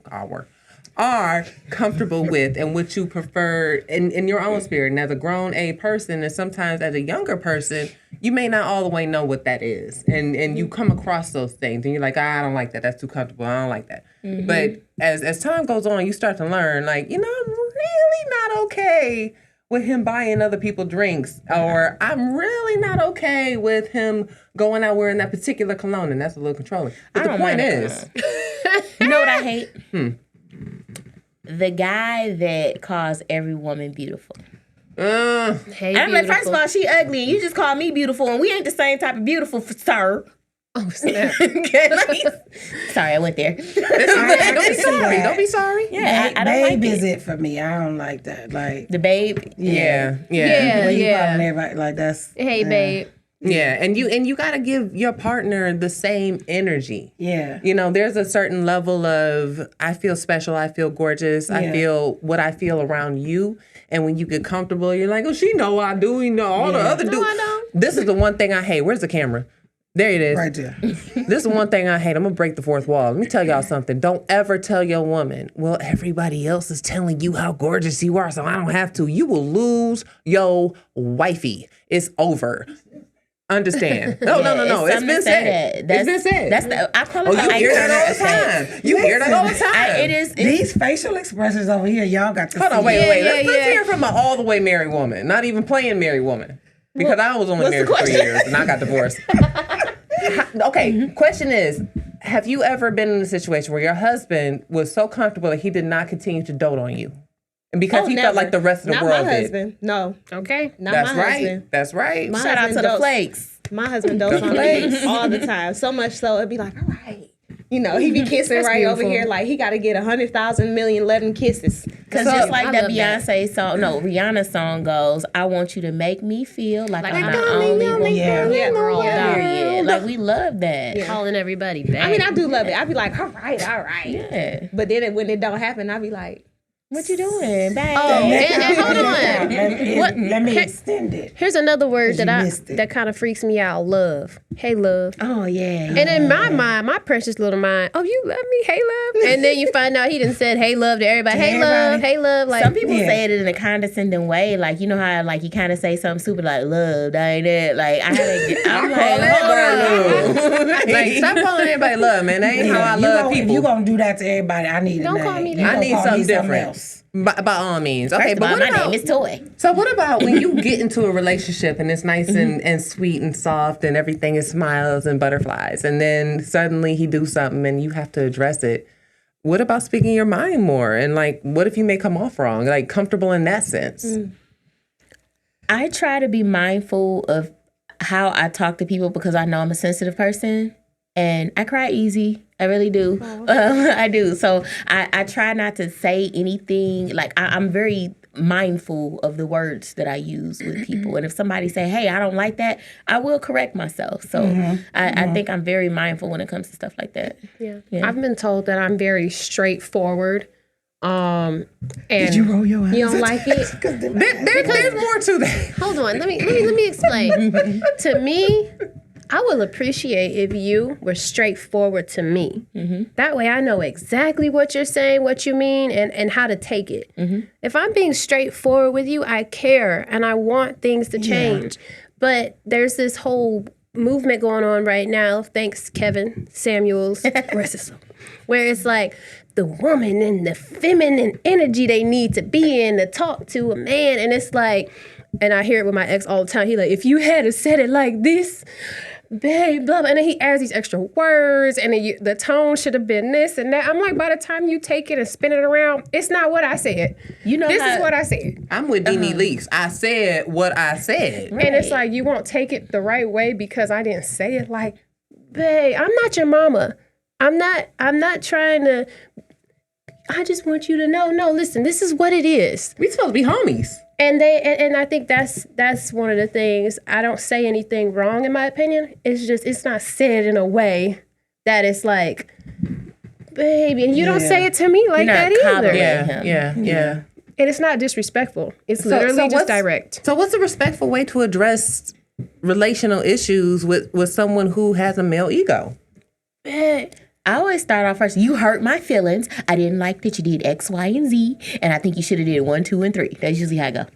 with and what you prefer in your own spirit. And as a grown person, and sometimes as a younger person, you may not all the way know what that is. And you come across those things and you're like, I don't like that. That's too comfortable. I don't like that. But as time goes on, you start to learn, like, I'm really not okay with him buying other people drinks, or I'm really not okay with him going out wearing that particular cologne, and that's a little controlling. But the point is, you know what I hate? The guy that calls every woman beautiful. Hey, I'm like, first of all, she ugly, and you just call me beautiful, and we ain't the same type of beautiful, sir. Oh, snap. Sorry, I went there. don't be sorry. Don't be sorry. Yeah, I don't like babe is it. it for me. I don't like that. Like The babe. Yeah. when you calling everybody like that's. Hey, babe. Yeah, and you got to give your partner the same energy. Yeah. You know, there's a certain level of I feel special, I feel gorgeous, I feel what I feel around you. And when you get comfortable, you're like, oh, she know I do. You know, all the other dudes. I don't. This is the one thing I hate. Where's the camera? There it is. Right there. This is one thing I hate. I'm going to break the fourth wall. Let me tell y'all something. Don't ever tell your woman, well, everybody else is telling you how gorgeous you are, so I don't have to. You will lose your wifey. It's over. Understand? No. It's been said. It's been said. That's I call it. Oh, you hear that all the time. You hear that all the time. It is. These facial expressions over here, y'all got to Hold see. on, wait. Yeah, Let's hear from an all the way married woman. Not even playing married woman. Because I was only married for 3 years and I got divorced. Okay, question is, have you ever been in a situation where your husband was so comfortable that he did not continue to dote on you? And because he felt like the rest of the not world my did. husband. No, Okay. not That's my right. husband. That's right. My Shout out to husband the dotes. flakes. My husband dotes on me all the time. So much so it'd be like, all right. You know, he be kissing right over here like he got to get 100,000 million 11 kisses. Because just like I that love that. Beyonce song, Rihanna song goes, I want you to make me feel like I'm the only only one. Yeah. girl Period. Like, we love that. calling everybody back. I mean, I do love it. I'd be like, all right. Yeah. But then when it don't happen, I'd be like, What you doing, babe? Oh, and hold on. Let me extend it. Here's another word you that missed it. that kind of freaks me out. Love. Hey, love. Oh, yeah. And in my mind, my precious little mind, oh, you love me? Hey, love. And then you find out he done said hey, love to everybody. Hey, love. Hey, love. Like, Some people say it in a condescending way. Like, you know how, like, you kind of say something stupid like, love, that ain't it. Like, I'm like, Like, stop calling everybody love, man. That ain't how I love If people. you gonna do that to everybody, I need a Don't name. call me You that. gonna I need call something me different. else. By all means. Okay, First of but all, what my about... name is Toy. So what about when you get into a relationship and it's nice and sweet and soft and everything is smiles and butterflies, and then suddenly he do something and you have to address it? What about speaking your mind more? And like, what if you may come off wrong? Like, comfortable in that sense? I try to be mindful of how I talk to people because I know I'm a sensitive person and I cry easy. I really do. I do. So I try not to say anything. Like, I'm very mindful of the words that I use with people. And if somebody say, hey, I don't like that, I will correct myself. So I think I'm very mindful when it comes to stuff like that. yeah. Yeah. I've been told that I'm very straightforward. And Did you roll your eyes? you don't like it? There's more to that. Hold on. Let me explain. To me, I will appreciate if you were straightforward to me. That way I know exactly what you're saying, what you mean, and how to take it. If I'm being straightforward with you, I care and I want things to change. But there's this whole movement going on right now, thanks Kevin Samuels, where it's like the woman and the feminine energy they need to be in to talk to a man. And it's like, and I hear it with my ex all the time. He like, if you had said it like this, babe, blah, blah. And then he adds these extra words and then the tone should have been this and that. I'm like, by the time you take it and spin it around, it's not what I said. You know this how- is what I said. I'm with Dee Leaks. I said what I said. And it's like, you won't take it the right way because I didn't say it. Like, babe, I'm not your mama. I'm not trying to, I just want you to know, no, listen, this is what it is. We supposed to be homies. And and I think that's one of the things. I don't say anything wrong in my opinion. It's just, it's not said in a way that it's like, baby, and you don't say it to me like You're not that either. coddling him. Yeah. And it's not disrespectful. It's literally just what's- direct. So what's a respectful way to address relational issues with someone who has a male ego? I always start off first. You hurt my feelings. I didn't like that you did X, Y, and Z, and I think you should have did 1, 2, and 3. That's usually how I go.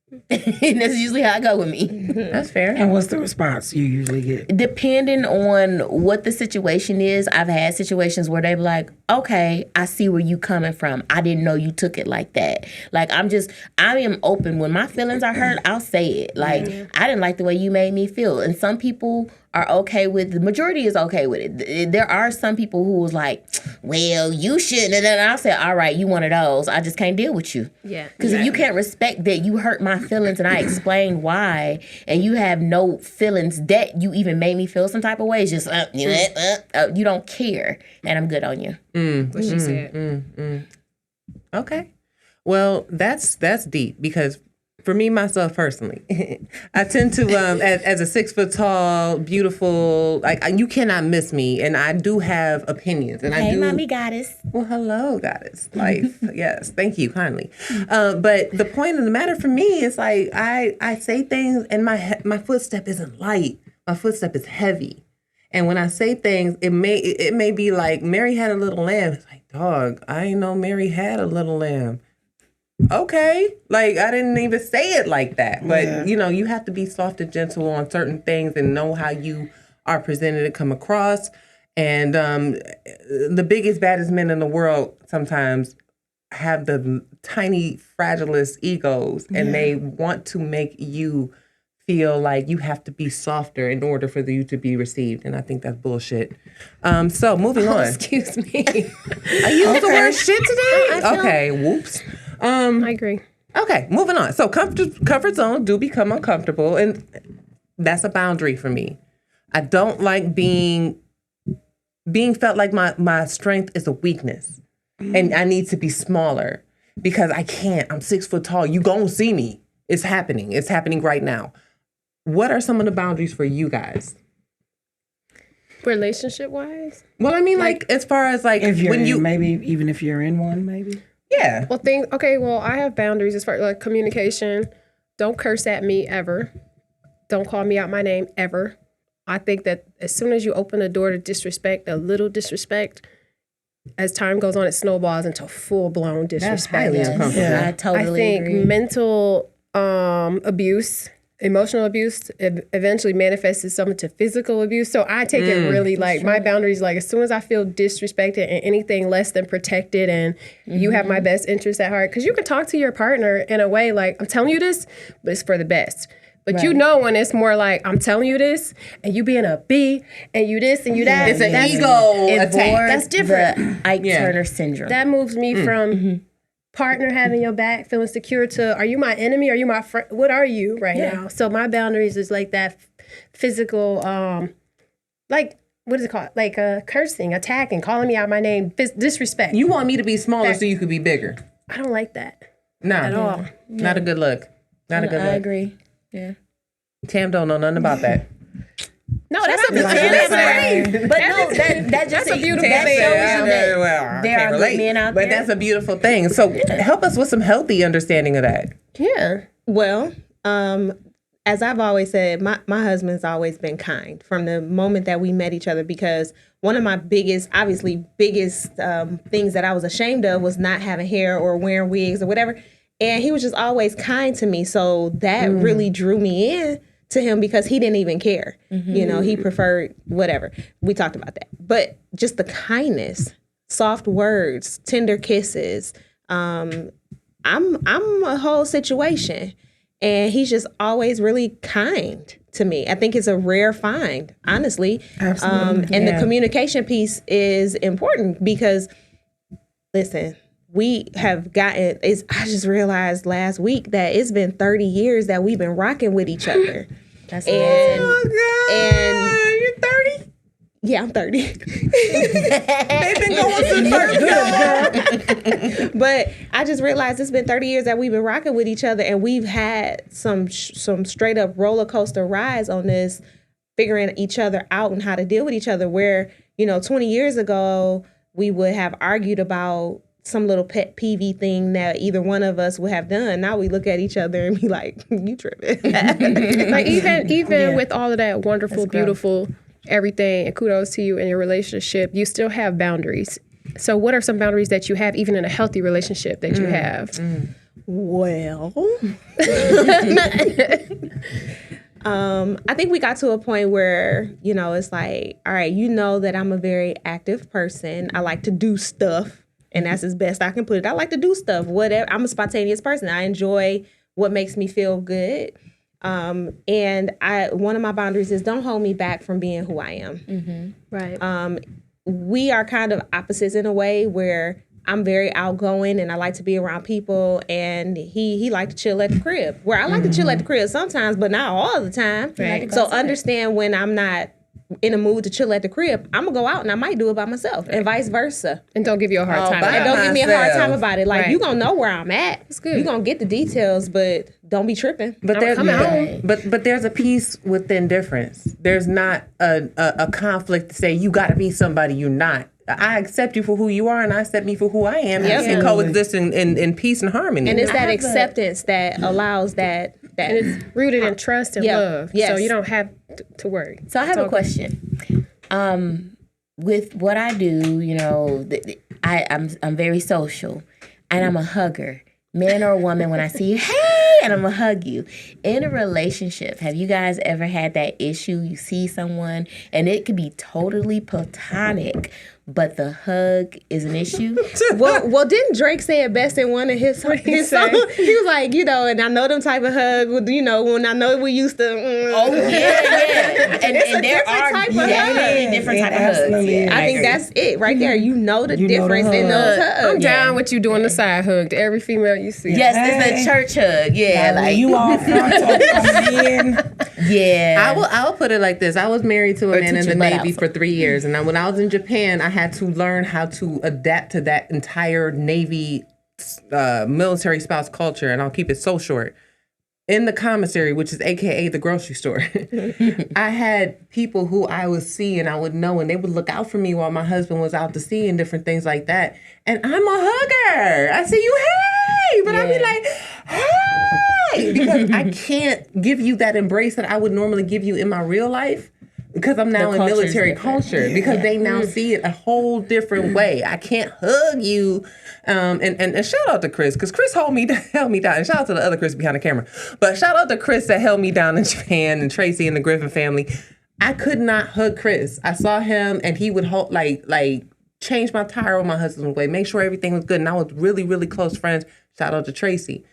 And that's usually how I go with me. That's fair. And what's the response you usually get? Depending on what the situation is, I've had situations where they be like, okay, I see where you coming from. I didn't know you took it like that. Like, I am open. When my feelings are hurt, I'll say it. Like, I didn't like the way you made me feel. And some people are okay with, the majority is okay with it. There are some people who was like, well, you shouldn't. And then I'll say, all right, you one of those. I just can't deal with you. Yeah. Because if you can't respect that you hurt my feelings and I explain why, and you have no feelings that you even made me feel some type of way, it's just, you don't care. And I'm good on you. What she said. Okay. Well, that's deep because for me, myself personally, I tend to, as a 6 foot tall, beautiful, like you cannot miss me. And I do have opinions. And Hey, I do. mommy goddess. Well, hello, goddess. Life. Yes. Thank you kindly. But the point of the matter for me is like, I say things and my footstep isn't light. My footstep is heavy. And when I say things, it may be like, Mary had a little lamb. It's like, dog, I ain't know Mary had a little lamb. Okay. Like, I didn't even say it like that. But, you have to be soft and gentle on certain things and know how you are presented and come across. And the biggest, baddest men in the world sometimes have the tiny, fragilest egos. And they want to make you feel like you have to be softer in order for you to be received. And I think that's bullshit. So moving on. Excuse me. I used the word shit today? Okay, whoops. I agree. Okay, moving on. So comfort zone do become uncomfortable, and that's a boundary for me. I don't like being felt like my strength is a weakness, and I need to be smaller because I can't. I'm 6 foot tall. You gonna see me. It's happening. It's happening right now. What are some of the boundaries for you guys? Relationship wise? Well, I mean, like as far as like If you're when you maybe even if you're in one, maybe. yeah. Well, I have boundaries as far as like communication. Don't curse at me ever. Don't call me out my name ever. I think that as soon as you open the door to disrespect, a little disrespect, as time goes on, it snowballs into full-blown disrespect. That's highly uncomfortable. Yeah, I totally I think agree. mental abuse, emotional abuse, eventually manifests itself into physical abuse. So I take it really like my boundaries, like as soon as I feel disrespected and anything less than protected and you have my best interest at heart, because you can talk to your partner in a way like, I'm telling you this, but it's for the best. But you know when it's more like, I'm telling you this, and you being a B, and you this, and you that. It's an that's- ego It attack. boards That's different. the Ike Turner syndrome. That moves me from partner having your back, feeling secure, to are you my enemy? Are you my friend? What are you right now? So my boundaries is like that physical, like, what is it called? Like cursing, attacking, calling me out my name, disrespect. You want me to be smaller so you could be bigger. I don't like that No. at all. Not a good look. Not a good I look. agree. Yeah. Tam don't know nothing about that. No, that's a But no, that just That's a beautiful that thing. shows Yeah, you very that well. I there can't are good relate, men out but there. that's a beautiful thing. So help us with some healthy understanding of that. Yeah. Well, as I've always said, my husband's always been kind from the moment that we met each other, because one of my biggest things that I was ashamed of was not having hair or wearing wigs or whatever. And he was just always kind to me. So that really drew me in to him because he didn't even care. You know, he preferred whatever. We talked about that. But just the kindness, soft words, tender kisses. I'm a whole situation. And he's just always really kind to me. I think it's a rare find, honestly. Absolutely. And the communication piece is important because, listen, we have gotten, I just realized last week that it's been 30 years that we've been rocking with each other. That's And, and you're 30? yeah, I'm 30. They've been going since 30. But I just realized it's been 30 years that we've been rocking with each other, and we've had some straight up roller coaster rides on this, figuring each other out and how to deal with each other. Where, 20 years ago, we would have argued about some little pet peevy thing that either one of us would have done. Now we look at each other and be like, you tripping. Like even with all of that wonderful, beautiful everything, and kudos to you in your relationship, you still have boundaries. So what are some boundaries that you have even in a healthy relationship that you have? Well, I think we got to a point where, you know, it's like, all right, you know that I'm a very active person. I like to do stuff, and that's as best I can put it. I like to do stuff, whatever. I'm a spontaneous person. I enjoy what makes me feel good. And one of my boundaries is don't hold me back from being who I am. Mm-hmm. Right. We are kind of opposites in a way where I'm very outgoing and I like to be around people, and he like to chill at the crib. Where I like to chill at the crib sometimes, but not all the time. Right. So understand when I'm not in a mood to chill at the crib, I'm gonna go out and I might do it by myself, and vice versa. And don't give you a hard time. And don't give me a hard time about it. Like, Right. you gonna know where I'm at. It's good. You gonna get the details, but don't be tripping. But there's a peace within difference. There's not a conflict to say you got to be somebody you're not. I accept you for who you are, and I accept me for who I am. Yep. And coexist in peace and harmony. And it's that acceptance that allows that. And it's rooted in trust and love. Yes. So you don't have to worry. So I have a question. With what I do, you know, I'm very social, and I'm a hugger. Man or woman, when I see you, hey, and I'm gonna hug you. In a relationship, have you guys ever had that issue? You see someone, and it could be totally platonic, but the hug is an issue. Well, didn't Drake say it best in one of his songs? He was like, you know, and I know them type of hug, you know, when I know we used to. Oh yeah. And there are definitely different type of hugs. Yeah, I think that's it right there. You know the difference in those hugs. I'm down with you doing the side hug to every female you see. Yes, it's a church hug. Yeah, like you all coming in. Yeah. I will put it like this. I was married to a man in the Navy for 3 years, and when I was in Japan, I had to learn how to adapt to that entire Navy military spouse culture, and I'll keep it so short. In the commissary, which is AKA the grocery store, I had people who I would see and I would know, and they would look out for me while my husband was out to sea and different things like that. And I'm a hugger. I say, you, hey, but I'd be like, hey, because I can't give you that embrace that I would normally give you in my real life. Because I'm now in military culture, because they now see it a whole different way. I can't hug you. And shout out to Chris, because Chris held me down. And shout out to the other Chris behind the camera. But shout out to Chris that held me down in Japan, and Tracy and the Griffin family. I could not hug Chris. I saw him and he would hold, like change my tire when my husband was away, make sure everything was good. And I was really, really close friends. Shout out to Tracy.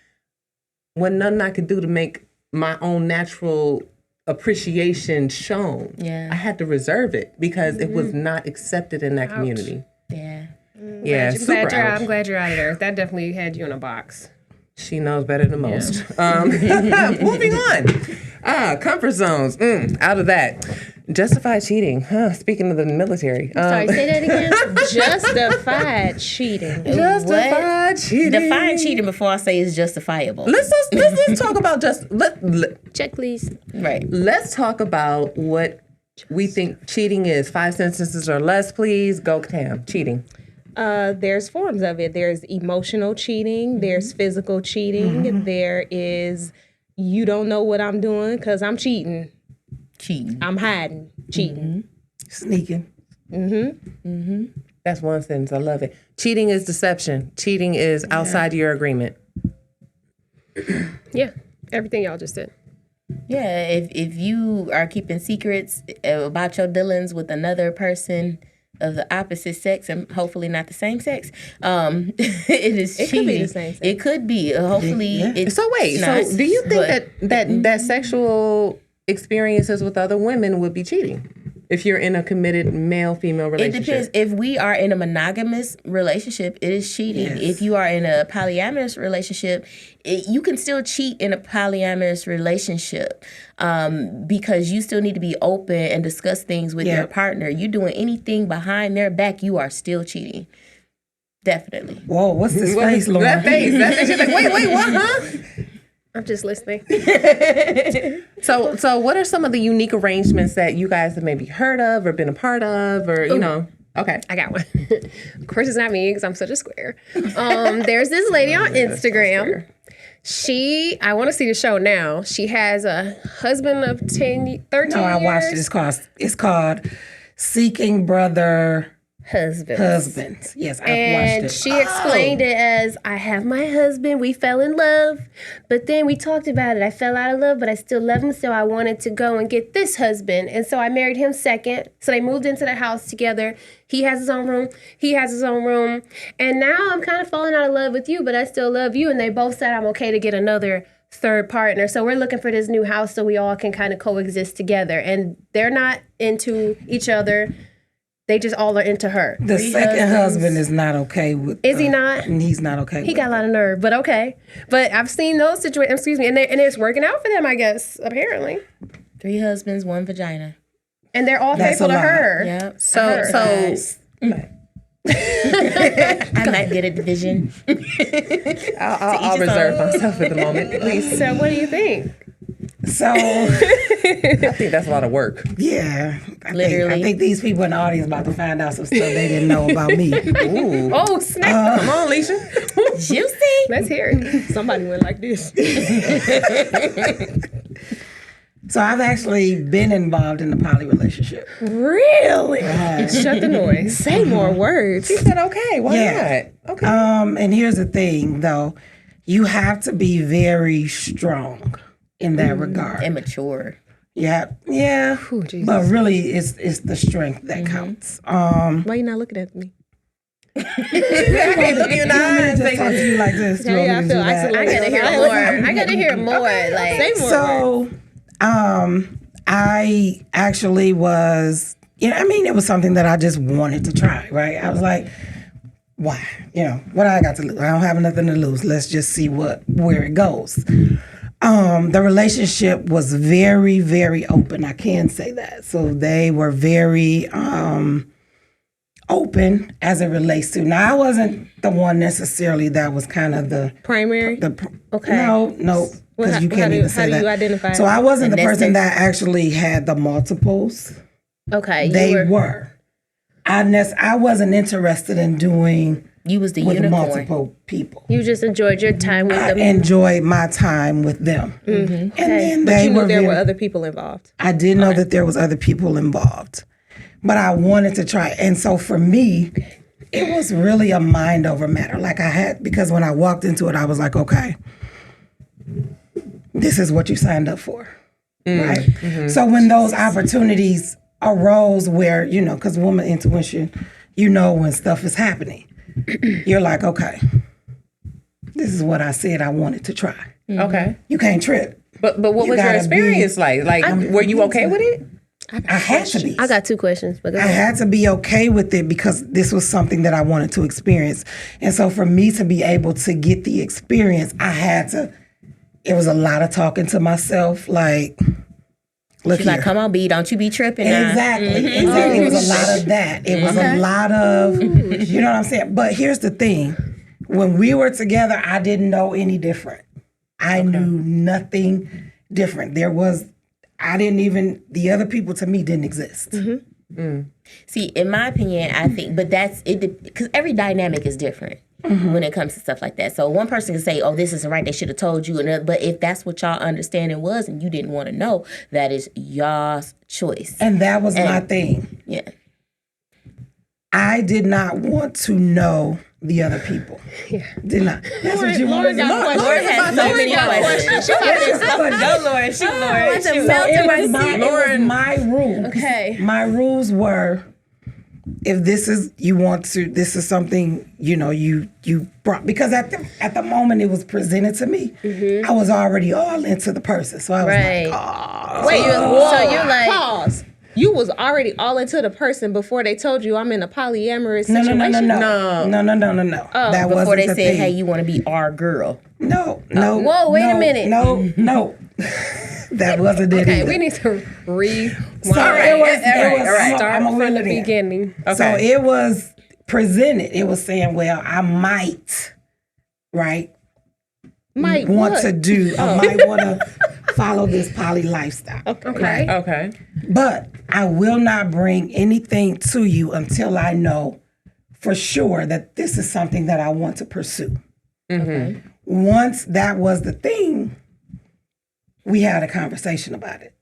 When nothing I could do to make my own natural appreciation shown. Yeah. I had to reserve it because it was not accepted in that community. Yeah. Yeah, I'm glad you're out of there. That definitely had you in a box. She knows better than most. Moving on. Comfort zones. Out of that. Justified cheating. Speaking of the military. Sorry, say that again. Justified cheating. Justified cheating. Define cheating before I say it's justifiable. Let's talk about Check, please. Right. Let's talk about what we think cheating is. 5 sentences or less, please. Go, Tam. Cheating. There's forms of it. There's emotional cheating. There's physical cheating. There is you don't know what I'm doing because I'm cheating. I'm hiding. Cheating. Sneaking. That's one sentence. I love it. Cheating is deception. Cheating is outside your agreement. Yeah. Everything y'all just did. Yeah. If you are keeping secrets about your dealings with another person of the opposite sex, and hopefully not the same sex, it is cheating. Could be the same sex. It could be. Hopefully it's So wait. not, So do you think that sexual experiences with other women would be cheating if you're in a committed male-female relationship? It depends. If we are in a monogamous relationship, it is cheating. Yes. If you are in a polyamorous relationship, you can still cheat in a polyamorous relationship because you still need to be open and discuss things with your partner. You doing anything behind their back, you are still cheating. Definitely. Whoa, what's this face, Lauren? That face. She's like, wait, what, huh? I'm just listening. So what are some of the unique arrangements that you guys have maybe heard of or been a part of, or you know? Okay, I got one. Of course, it's not me because I'm such a square. There's this lady on Instagram. I want to see the show now. She has a husband of 13 years. No, I watched it. It's called Seeking Brother Husbands. Yes, I've And watched it. she explained it as, I have my husband, we fell in love, but then we talked about it. I fell out of love, but I still love him, so I wanted to go and get this husband. And so I married him second. So they moved into the house together. He has his own room. He has his own room. And now I'm kind of falling out of love with you, but I still love you. And they both said I'm okay to get another third partner. So we're looking for this new house so we all can kind of coexist together. And they're not into each other. They just all are into her. The second husband is not okay with. Is he not? He's not okay. He with got a lot of nerve, but okay. But I've seen those situations. Excuse me, and it's working out for them, I guess. Apparently, 3 husbands, 1 vagina. and they're all That's faithful a to lot. her. Yeah. I'm not good at division. I'll reserve myself at the moment, please. So, what do you think? So I think that's a lot of work. yeah, Literally. I think these people in the audience about to find out some stuff they didn't know about me. Ooh. Oh snap! Come on, Alicia. Juicy. Let's hear it. Somebody went like this. So I've actually been involved in a poly relationship. Really? Shut the noise. Say more words. She said, okay, why Yeah. not? Okay. And here's the thing, though, you have to be very strong in that regard. Immature. Yeah. But really, it's the strength that counts. Why you not looking at me? You You want me to just talk to you like this? You want me to do that? I gotta hear more. I gotta hear more. Like, Say more words. So, I actually was, it was something that I just wanted to try, right? I was like, why? What I got to lose? I don't have nothing to lose. Let's just see where it goes. The relationship was very, very open. I can say that. So they were very open as it relates to. Now, I wasn't the one necessarily that was kind of the Primary. okay. No. Because you can't how do even say that. you identify? So I wasn't the And that's person the- that actually had the multiples. Okay. They were. I wasn't interested in doing You was the with unicorn. multiple people. You just enjoyed your time with I them. enjoyed my time with them. And then But they you knew were there were very, other people involved. I did know that there was other people involved. But I wanted to try. And so for me, it was really a mind over matter. Because when I walked into it, I was like, okay, this is what you signed up for. Right? Mm-hmm. So when those opportunities arose where, because woman intuition, when stuff is happening, you're like, okay, this is what I said I wanted to try. Okay. You can't trip. But what was your gotta experience like? Like, were you okay with it? I had to be. I got 2 questions. But go I ahead. had to be okay with it because this was something that I wanted to experience. And so for me to be able to get the experience, it was a lot of talking to myself, like, look She's here. like, come on, B, don't you be tripping now. Exactly. It was a lot of that. It was a lot of, you know what I'm saying? But here's the thing. When we were together, I didn't know any different. I knew nothing different. The other people to me didn't exist. See, in my opinion, I think, but that's it, because every dynamic is different when it comes to stuff like that. So one person can say, oh, this isn't right, they should have told you. But if that's what y'all understanding was and you didn't want to know, that is y'all's choice. And that was my thing. Yeah. I did not want to know the other people. Yeah. Did not. That's what you wanted to know. Lauren has so many questions. Go, Lauren. Shoot, Lauren. to Shoot. melt in my It was my rules. Okay. My rules were, if this is this is something you brought, because at the moment it was presented to me, I was already all into the person, so I was Right. like, oh. Wait, So you're like, pause. You was already all into the person before they told you I'm in a polyamorous situation. No. That Before wasn't they the said, thing. hey, you want to be our girl. No. Whoa, wait a minute. No. That wasn't it. okay, either. we need to rewind. So it was. Start I'm from the it in. beginning. So it was presented. It was saying, well, I might, right? Might want what? to do. I might want to follow this poly lifestyle. Okay. Okay. But I will not bring anything to you until I know for sure that this is something that I want to pursue. Okay. Once that was the thing, we had a conversation about it.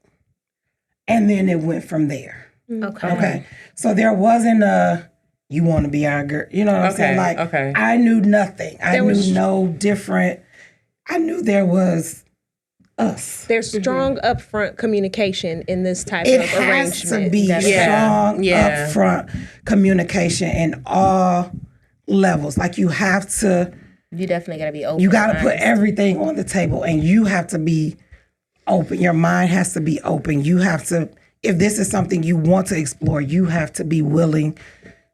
And then it went from there. Okay. Okay. So there wasn't a, you want to be our girl. You know what I'm saying? Like, okay. I knew nothing. I knew no different. I knew there was us. There's strong upfront communication in this type It of has arrangement. to be strong upfront communication in all levels. Like, you have to. You definitely got to be open. You got to put everything on the table, and you have to be open. Your mind has to be open. You have to, if this is something you want to explore, you have to be willing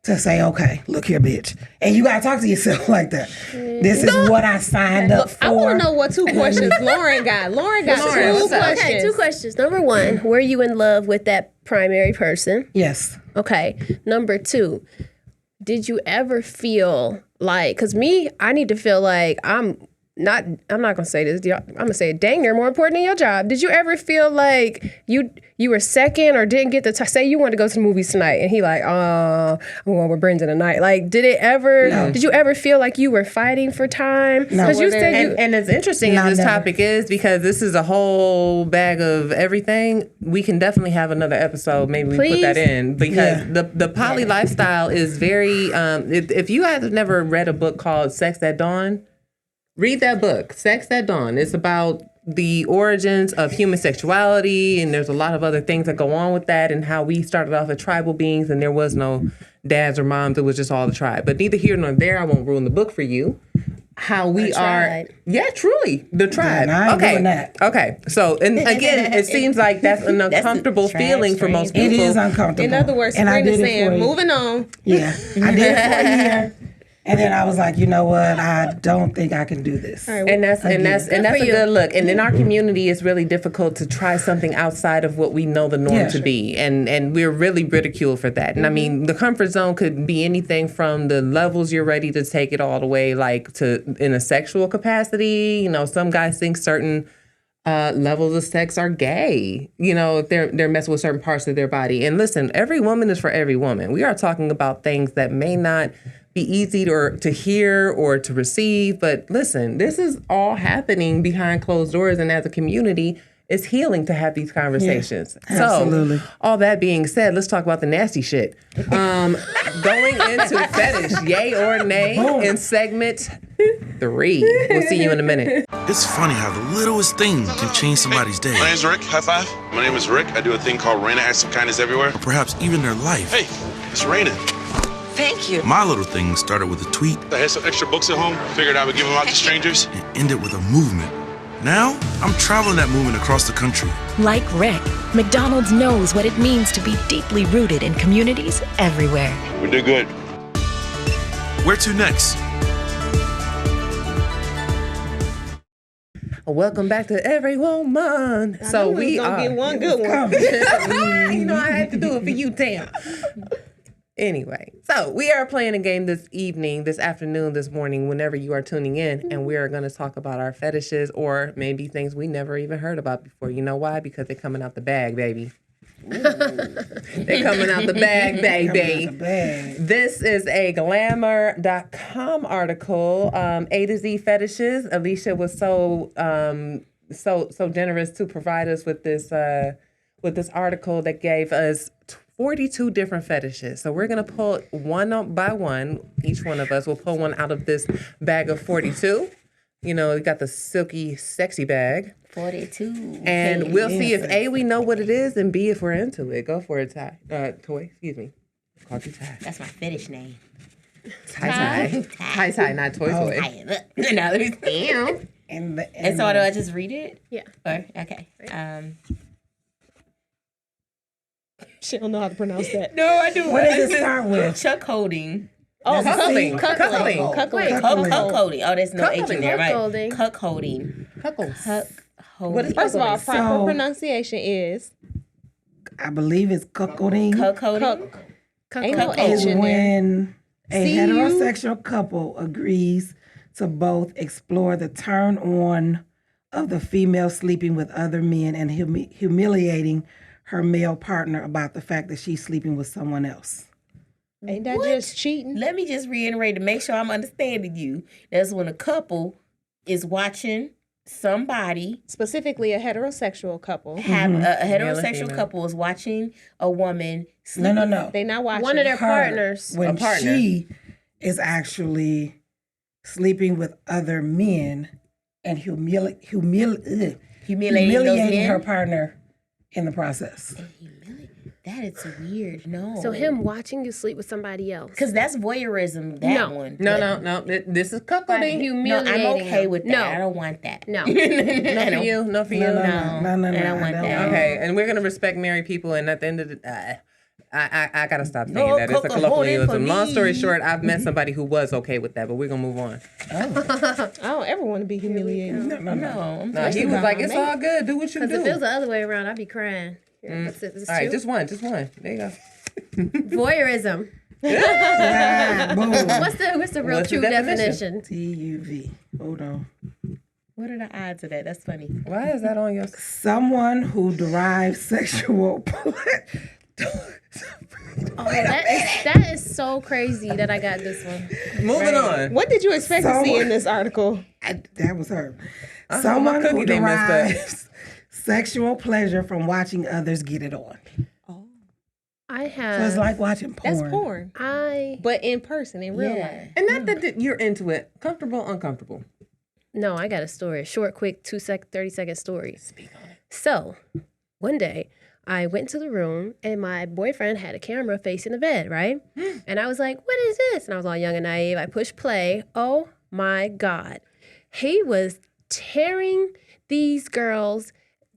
to say, okay, look here, bitch. And you got to talk to yourself like that. This is what I signed up for. I want to know what 2 questions Lauren got. Lauren got 2 questions. Okay, 2 questions. Number 1, were you in love with that primary person? Yes. Okay. Number 2, did you ever feel like, because me, I need to feel like I'm not gonna say this, I'm gonna say it, dang, you're more important than your job. Did you ever feel like you were second or didn't get the say you wanted to go to the movies tonight and he like, I'm going with Brenda tonight? Like, did you ever feel like you were fighting for time? Because you said and it's interesting as this topic is, because this is a whole bag of everything. We can definitely have another episode. Maybe we put that in, because the poly lifestyle is very, if you guys have never read a book called Sex at Dawn, read that book, Sex at Dawn. It's about the origins of human sexuality, and there's a lot of other things that go on with that, and how we started off as tribal beings, and there was no dads or moms. It was just all the tribe. But neither here nor there. I won't ruin the book for you. How we are, truly, the tribe. I ain't doing that. Okay. So, and again, it seems like that's an uncomfortable feeling for most people. It is uncomfortable. In other words, Sabrina's saying, moving on. Yeah, I did it for a year. And then I was like, you know what? I don't think I can do this. And that's a good look. And in our community, it's really difficult to try something outside of what we know the norm to be. And we're really ridiculed for that. And I mean, the comfort zone could be anything from the levels you're ready to take it all the way, like to in a sexual capacity. You know, some guys think certain levels of sex are gay, you know, if they're messing with certain parts of their body. And listen, every woman is for every woman. We are talking about things that may not be easy to hear or to receive. But listen, this is all happening behind closed doors. And as a community, it's healing to have these conversations. Yeah, absolutely. So, all that being said, let's talk about the nasty shit. Going into fetish, yay or nay, in segment 3. We'll see you in a minute. It's funny how the littlest thing can change somebody's day. My name's Rick. High five. My name is Rick. I do a thing called Raina Acts of Kindness Everywhere. Or perhaps even their life. Hey, it's raining. Thank you. My little thing started with a tweet. I had some extra books at home. Figured I would give them out to strangers. And ended with a movement. Now, I'm traveling that movement across the country. Like Rick, McDonald's knows what it means to be deeply rooted in communities everywhere. We do good. Where to next? Welcome back to Every Woman. So we are gonna get one good one. You know I had to do it for you, Tam. Anyway, so we are playing a game this evening, this afternoon, this morning, whenever you are tuning in, and we are going to talk about our fetishes or maybe things we never even heard about before. You know why? Because they're coming out the bag, baby. They're coming out the bag, baby. This is a glamour.com article, A to Z fetishes. Alicia was so generous to provide us with this article that gave us 42 different fetishes. So we're going to pull one by one. Each one of us will pull one out of this bag of 42. You know, we got the silky, sexy bag. 42. And we'll see if A, we know what it is, and B, if we're into it. Go for it, Toy. Excuse me. Called you Ty. That's my fetish name. Ty, not Toy. Now let me see. And so do I just read it? Yeah. Or okay. She don't know how to pronounce that. No, I do. What does it start with? Chuck holding. Oh, cuckolding. Cuckolding. Oh, there's no H in there, right? Cuckolding. Cuckolding. What is First of all, proper So- pronunciation is I believe it's cuckolding. Cuckolding. ain't no Is H in there. when a See you? heterosexual couple agrees to both explore the turn on of the female sleeping with other men and humiliating her male partner about the fact that she's sleeping with someone else. Ain't that What? just cheating? Let me just reiterate to make sure I'm understanding you. That's when a couple is watching somebody, specifically a heterosexual couple, have Mm-hmm. a heterosexual couple is watching a woman sleep. No. they not watching. One of their Her, partners. when A partner. she is actually sleeping with other men and humiliating those men. her partner in the process. That is weird. No. So him watching you sleep with somebody else. Because that's voyeurism, that No. one. No. This is cuckolding. No, I'm okay with that. No. I don't want that. No. No for you. No for you. No. I don't want that. Okay, and we're gonna respect married people, and at the end of the I gotta stop saying No, that. It's a Coca, hold it for colloquialism. Long me. story short, I've met somebody who was okay with that, but we're gonna move on. I don't ever want to be humiliated. No. No, he was like, "It's all good. Do what you Because do." if it was the other way around, I'd be crying. All right, just one. There you go. Voyeurism. Boom. What's the real What's the true definition? definition? TUV. Hold on. What are the odds of that? That's funny. Why is that on your? Someone who derives sexual Oh, that is so crazy that I got this one. Moving on. What did you expect to see in this article? That was her. my Someone cookie who they messed up. derives sexual pleasure from watching others get it on. I So have. it's like watching porn. That's porn, I but in person, in real life. And not that you're into it. Comfortable, uncomfortable. No, I got a story. A short, quick, 30-second story. Speak on it. So, one day, I went to the room and my boyfriend had a camera facing the bed, right? And I was like, what is this? And I was all young and naive. I pushed play. Oh my God. He was tearing these girls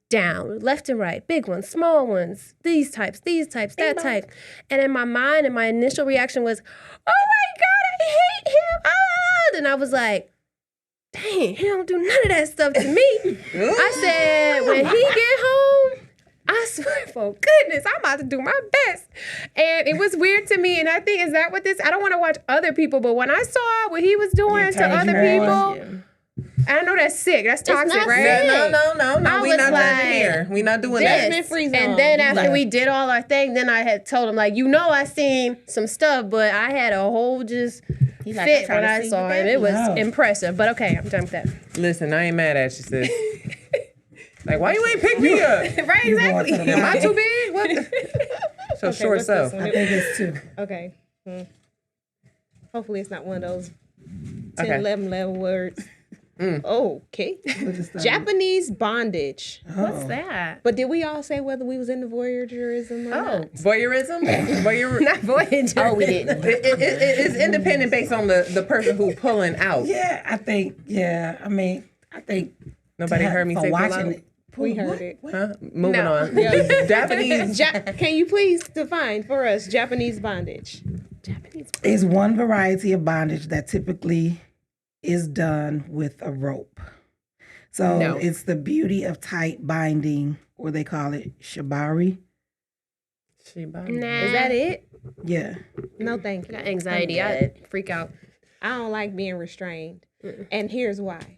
down, left and right, big ones, small ones, these types, that type. And in my mind, and my initial reaction was, oh my God, I hate him. Ah! And I was like, dang, he don't do none of that stuff to me. I said, when he get home, I swear for goodness, I'm about to do my best. And it was weird to me. And I think, is that what this, I don't want to watch other people, but when I saw what he was doing to other people, I know that's sick. That's toxic, not right? sick. No. We're not done here. We're not doing that. Judgment free zone. And then after we did all our thing, then I had told him, like, I seen some stuff, but I had a whole just fit when I saw him. It was impressive. But okay, I'm done with that. Listen, I ain't mad at you, sis. Like, why you ain't pick me up? Right, exactly. Am I too big? What? So short what's so. this one? I think it's two. Okay. Hopefully it's not one of those 10, Okay. 11 words. Okay. Japanese bondage. What's that? But did we all say whether we was into voyeurism or not? Voyeurism? Not voyage. Oh, we didn't. It's independent based on the person who's pulling out. Yeah, I think. Nobody heard me for say pull watching out? it. We heard it. Huh? Moving No. on. Japanese. Can you please define for us Japanese bondage? Is one variety of bondage that typically is done with a rope. So No. it's the beauty of tight binding, or they call it shibari. Nah. Is that it? Yeah. No, thank you. I got anxiety. I freak out. I don't like being restrained. And here's why.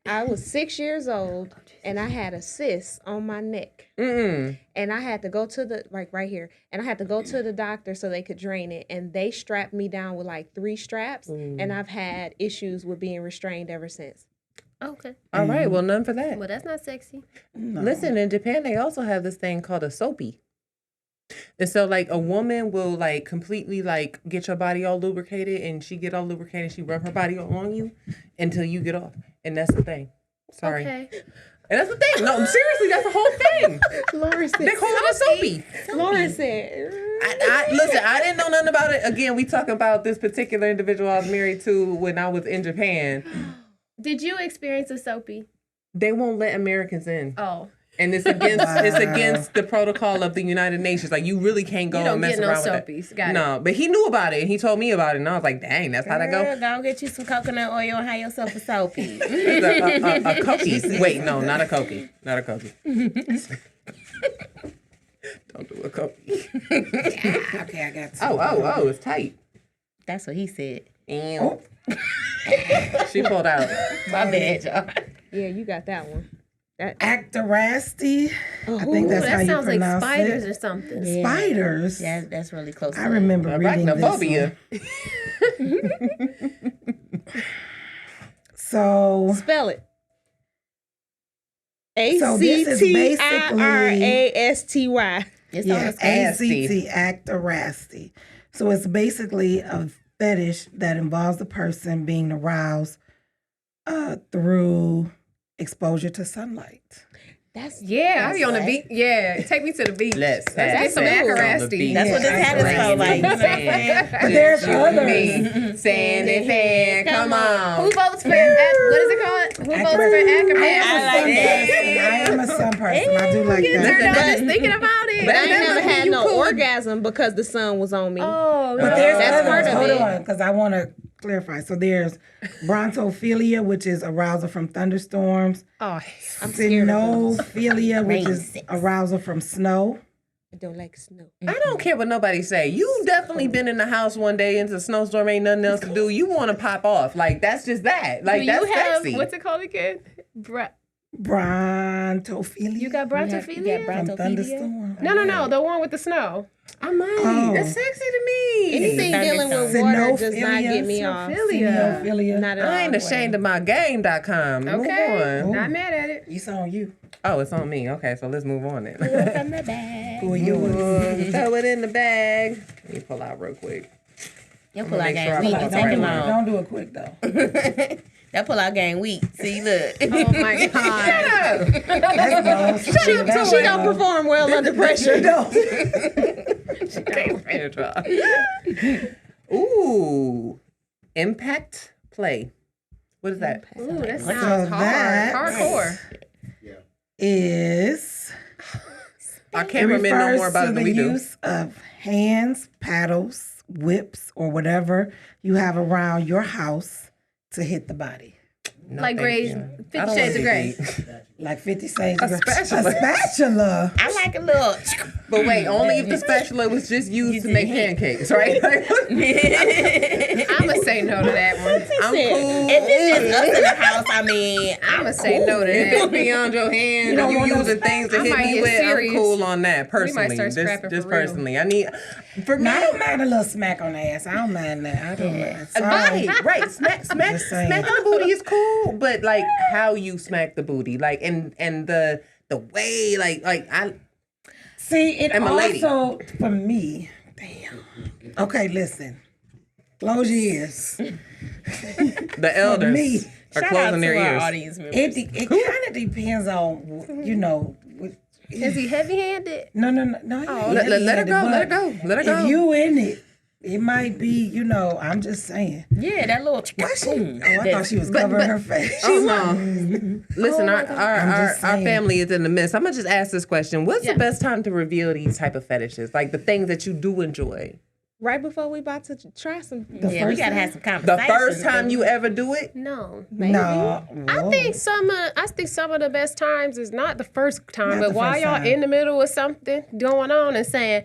I was 6 years old and I had a cyst on my neck. And I had to go to the, right here, and I had to go to the doctor so they could drain it. And they strapped me down with like 3 straps. And I've had issues with being restrained ever since. Okay. All right, well, none for that. Well, that's not sexy. Listen, in Japan, they also have this thing called a soapy. And so, like, a woman will, like, completely, like, get your body all lubricated, and she get all lubricated, she rub her body all on you until you get off. And that's the thing. Sorry. Okay. And that's the thing. No, seriously, that's the whole thing. Laura said. They call it a soapy. Laura said. Listen, I didn't know nothing about it. Again, we talking about this particular individual I was married to when I was in Japan. Did you experience a soapy? They won't let Americans in. Oh. And it's against the protocol of the United Nations. Like, you really can't go and mess around with soapies. that. Got it. No, but he knew about it and he told me about it, and I was like, dang, that's how that go. Go get you some coconut oil and have yourself a soapy. A cokie. Wait, no, not a cokie. Not a cokie. Don't do a cokie. Okay, I got two. Oh, it's tight. That's what he said. And she pulled out. My bad, y'all. Yeah, you got that one. Actorasti. I think that's how That you sounds like pronounce spiders it. or something. Yeah. Spiders. Yeah, that's really close. I remember reading this Arachnophobia. one. So Spell it. So this is ACTIRASTY. It's Yeah, on the screen. ACT, actorasty. So it's basically a fetish that involves the person being aroused through exposure to sunlight. That's I be on the beach. Yeah, take me to the beach. Let's get some acrosty. That's what this hat is for. Like, you know what I'm saying? But there's others. Sand in hand, come on. Who votes for what is it called? Who votes for acrobats? I am a sun person. I do like Turned that. out just thinking about it. But I ain't never had no orgasm because the sun was on me. Oh, But there's That's others. part of Hold it. on, because I want to clarify. So there's brontophilia, which is arousal from thunderstorms. oh, I'm scared of those. Sinophilia, which is Rain. arousal from snow. I don't like snow. I don't care what nobody say. You definitely been in the house one day into a snowstorm, ain't nothing else to do. You want to pop off. Like, that's just that. Like, do that's you have sexy. what's it called again? Brontophilia. You got brontophilia? from thunderstorm. No, the one with the snow. I might. Oh. That's sexy to me. Anything dealing with water does not get me off. Sinophilia. Not at all. I ain't ashamed of my game.com. Move Okay, on. not mad at it. It's on you. Oh, it's on me. Okay, so let's move on then. From the bag. Who are yours? Throw it in the bag. Let me pull out real quick. Your pull out make sure I game weak. pull out Take the it right long. Don't do it quick though. That pull out game weak. See, look. Oh my god. Let's go. She don't perform well under pressure. Ooh. Impact play. What is that? Ooh, that So sounds hard. that Hardcore. is Our cameramen know more about it to than the we do. use of hands, paddles, whips, or whatever you have around your house to hit the body. No, Like thank Grey's you. 50 I don't Shades of wanna Grey. be Like 50 Shades A of Grey. spatula. A spatula. I like a little. But wait, only if the spatula was just used to make pancakes, right? I'm gonna say no to that one. I'm cool. If it's just us in the house, I mean, I'm gonna say no to If it's that. beyond your hand don't and you want no using things to I hit might me get with, serious. I'm cool on that We personally. might start scrapping Just for real. personally. I need, for me, Now, I don't mind a little smack on the ass. I don't mind that. I don't mind. Sorry. right. Smacking the booty is cool, but like how you smack the booty, like and the way, like I. See, it I'm a lady. also, for me, damn. Okay, listen. Close your ears. The elders me. are shout out closing to their our ears. audience members. It kind of depends on, you know. Is he heavy-handed? No. Let her go. Let her go. Let her go. If you in it, it might be, you know, I'm just saying. Yeah, that little. Oh, I thought she was covering her face. Oh no! Listen, our just saying. family is in the midst. I'm gonna just ask this question: what's the best time to reveal these type of fetishes, like the things that you do enjoy? Right before we about to try some. Yeah, we gotta have some The conversations. first time you ever do it? No. No. I think some of the best times is not the first time, Not but the while first y'all time. in the middle of something going on and saying,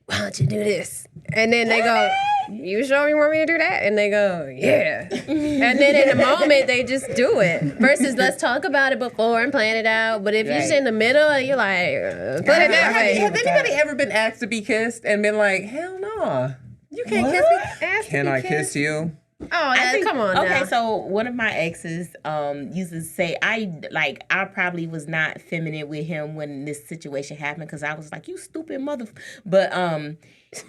"Why don't you do this?" And then they go, "You sure you want me to do that?" And they go, "Yeah." And then in the moment they just do it. Versus let's talk about it before and plan it out. But if you're just in the middle and you're like, put it that way. Has anybody ever been asked to be kissed and been like, "Hell no, you can't kiss me"? Can I kiss you? Oh, come on Okay, now. so one of my exes used to say I probably was not feminine with him when this situation happened because I was like, you stupid mother. But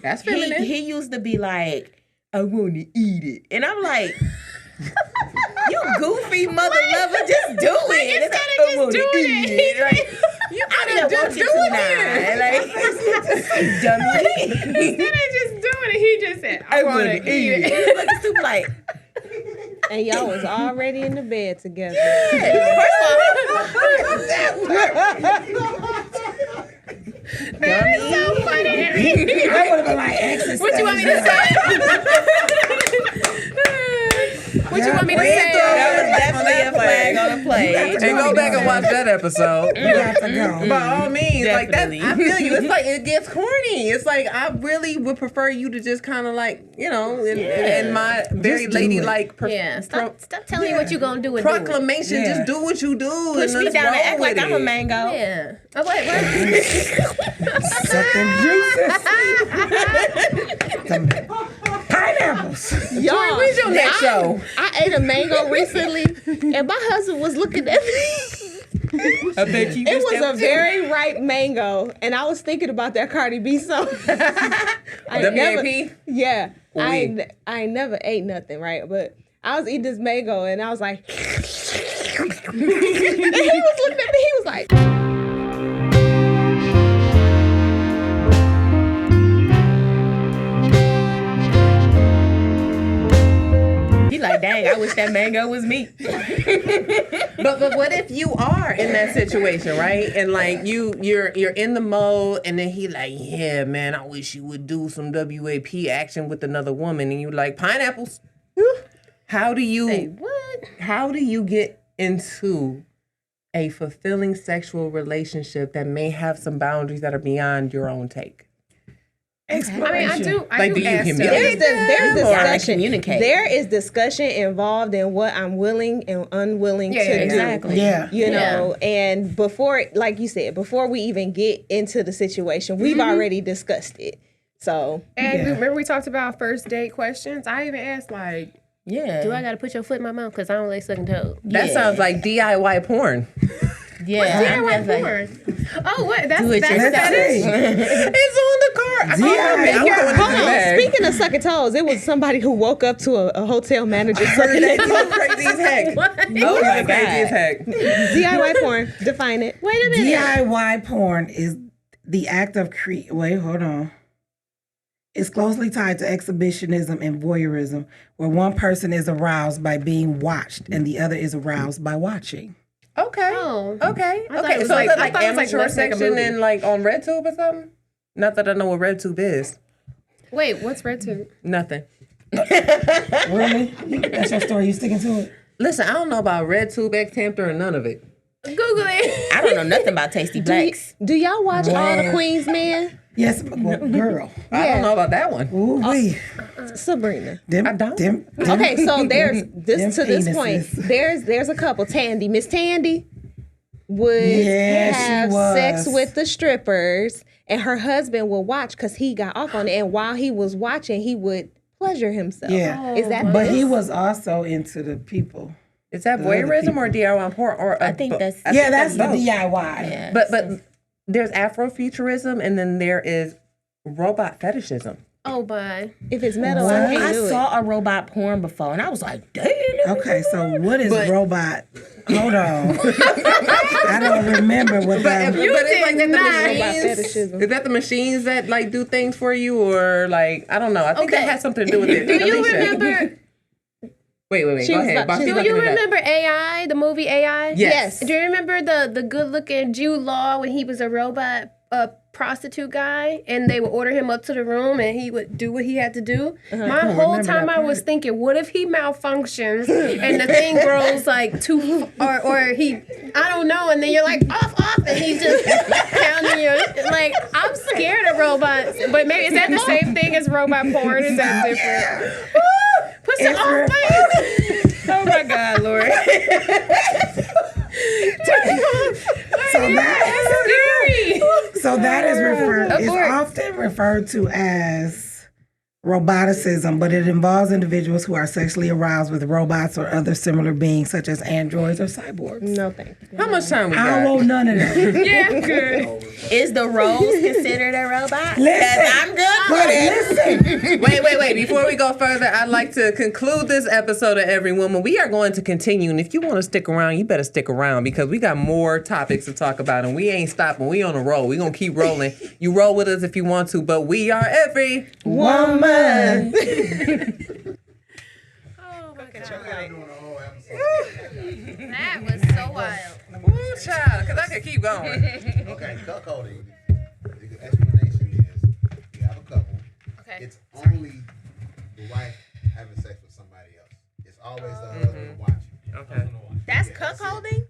That's feminine. he used to be like, I want to eat it, and I'm like, you goofy mother lover, just do it. Instead of just doing it. Like, You I don't want you to now. Like, dummy. Instead of just doing it, he just said, I want to eat it. Like, it's super like. And y'all was already in the bed together. That's so funny. I would have been like, exercise. What you want me to say? What you want me to say? That was definitely a flag on the play. And go back and watch that episode. You have to go. By all means, like that, Definitely. I feel you. It's like it gets corny. It's like I really would prefer you to just kind of like, you know, in my very Just do ladylike Stop telling me what you gonna do and proclamation. Yeah. Just do what you do. Push and me let's down and roll act like with I'm a it. mango. do it. Yeah. Oh, wait. Suck them juices. Pineapples. Y'all, When's your next show? I ate a mango recently, and my husband was looking at me. I bet you. It was a very ripe mango, and I was thinking about that Cardi B song. WAP? Yeah. I ain't never ate nothing, right? But I was eating this mango, and I was like, and he was looking at me, he was like, He like, dang, I wish that mango was me. But what if you are in that situation, right? And like you're in the mode, and then he like, yeah, man, I wish you would do some WAP action with another woman, and you like pineapples. How do you Say what? How do you get into a fulfilling sexual relationship that may have some boundaries that are beyond your own take? Exploration. I do do you ask communicate? there's discussion. communicate. There is discussion involved in what I'm willing and unwilling to exactly. do. Yeah. You know, and before, like you said, before we even get into the situation, we've already discussed it. So, And remember we talked about first date questions? I even asked like, Yeah. do I got to put your foot in my mouth? Because I don't like sucking toes. That sounds like DIY porn. Yeah. DIY porn. Oh, what? That's Do it yourself. that is. It's on the card. hold on. Speaking of sucking toes, it was somebody who woke up to a hotel manager sucking their toes. Crazy as heck. Oh my Crazy as God. heck. DIY porn. Define it. Wait a minute. DIY porn is the act of wait, hold on. It's closely tied to exhibitionism and voyeurism, where one person is aroused by being watched and the other is aroused by watching. Okay. Oh. Okay. I thought Okay. it was So like- is it I like thought it was like amateur let's make a section movie. and like on RedTube or something? Not that I know what RedTube is. Wait, what's red tube? Nothing. Really? That's your story? You sticking to it? Listen, I don't know about RedTube, X-Hamster, or none of it. Google it. I don't know nothing about Tasty Blacks. Do y'all watch All the Queen's Men? Yes, well, girl. I don't know about that one. Ooh wee. Sabrina. I don't. Okay, so there's this them to this point. penises. There's a couple. Tandy, Miss Tandy would Yeah, she have was. sex with the strippers, and her husband would watch because he got off on it. And while he was watching, he would pleasure himself. Yeah. Is that But this? he was also into the people. Is that other voyeurism or people. DIY porn? Or I think that's Yeah, that's the both. DIY. Yeah. But there's Afrofuturism, and then there is robot fetishism. Oh, bye. If it's metal, What? I I can't do it. saw a robot porn before, and I was like, damn. Okay, so what is But- robot? Hold on. I don't remember what that But it's like that the Robot machines. fetishism. Is that the machines that like do things for you, or like I don't know? I think that has something to do with it. Do you Alicia. remember? Wait. She Go was ahead. about- Box, she you Do looking you it up. remember AI, the movie AI? Yes. Do you remember the good-looking Jude Law when he was a robot prostitute guy, and they would order him up to the room, and he would do what he had to do? My whole time I was thinking, what if he malfunctions and the thing grows like too, or he, I don't know, and then you're like off, and he's just pounding you. Like, I'm scared of robots, but maybe is that the same thing as robot porn? Is that different? Put some off my. Oh my God, Lord. So that is often referred to as roboticism, but it involves individuals who are sexually aroused with robots or other similar beings, such as androids or cyborgs. No, thank you. How much time we I got? don't want none of that. Yeah, good. Is the rose considered a robot? Listen, I'm good with it. Wait. Before we go further, I'd like to conclude this episode of Every Woman. We are going to continue, and if you want to stick around, you better stick around because we got more topics to talk about, and we ain't stopping. We on a roll. We gonna keep rolling. You roll with us if you want to, but we are every Woman. Oh my God. That was so wild. Woo, child, because I could keep going. Okay, cuckolding. The explanation is you have a couple. Okay. It's only the wife having sex with somebody else. It's always the husband watching. Okay. That's cuckolding?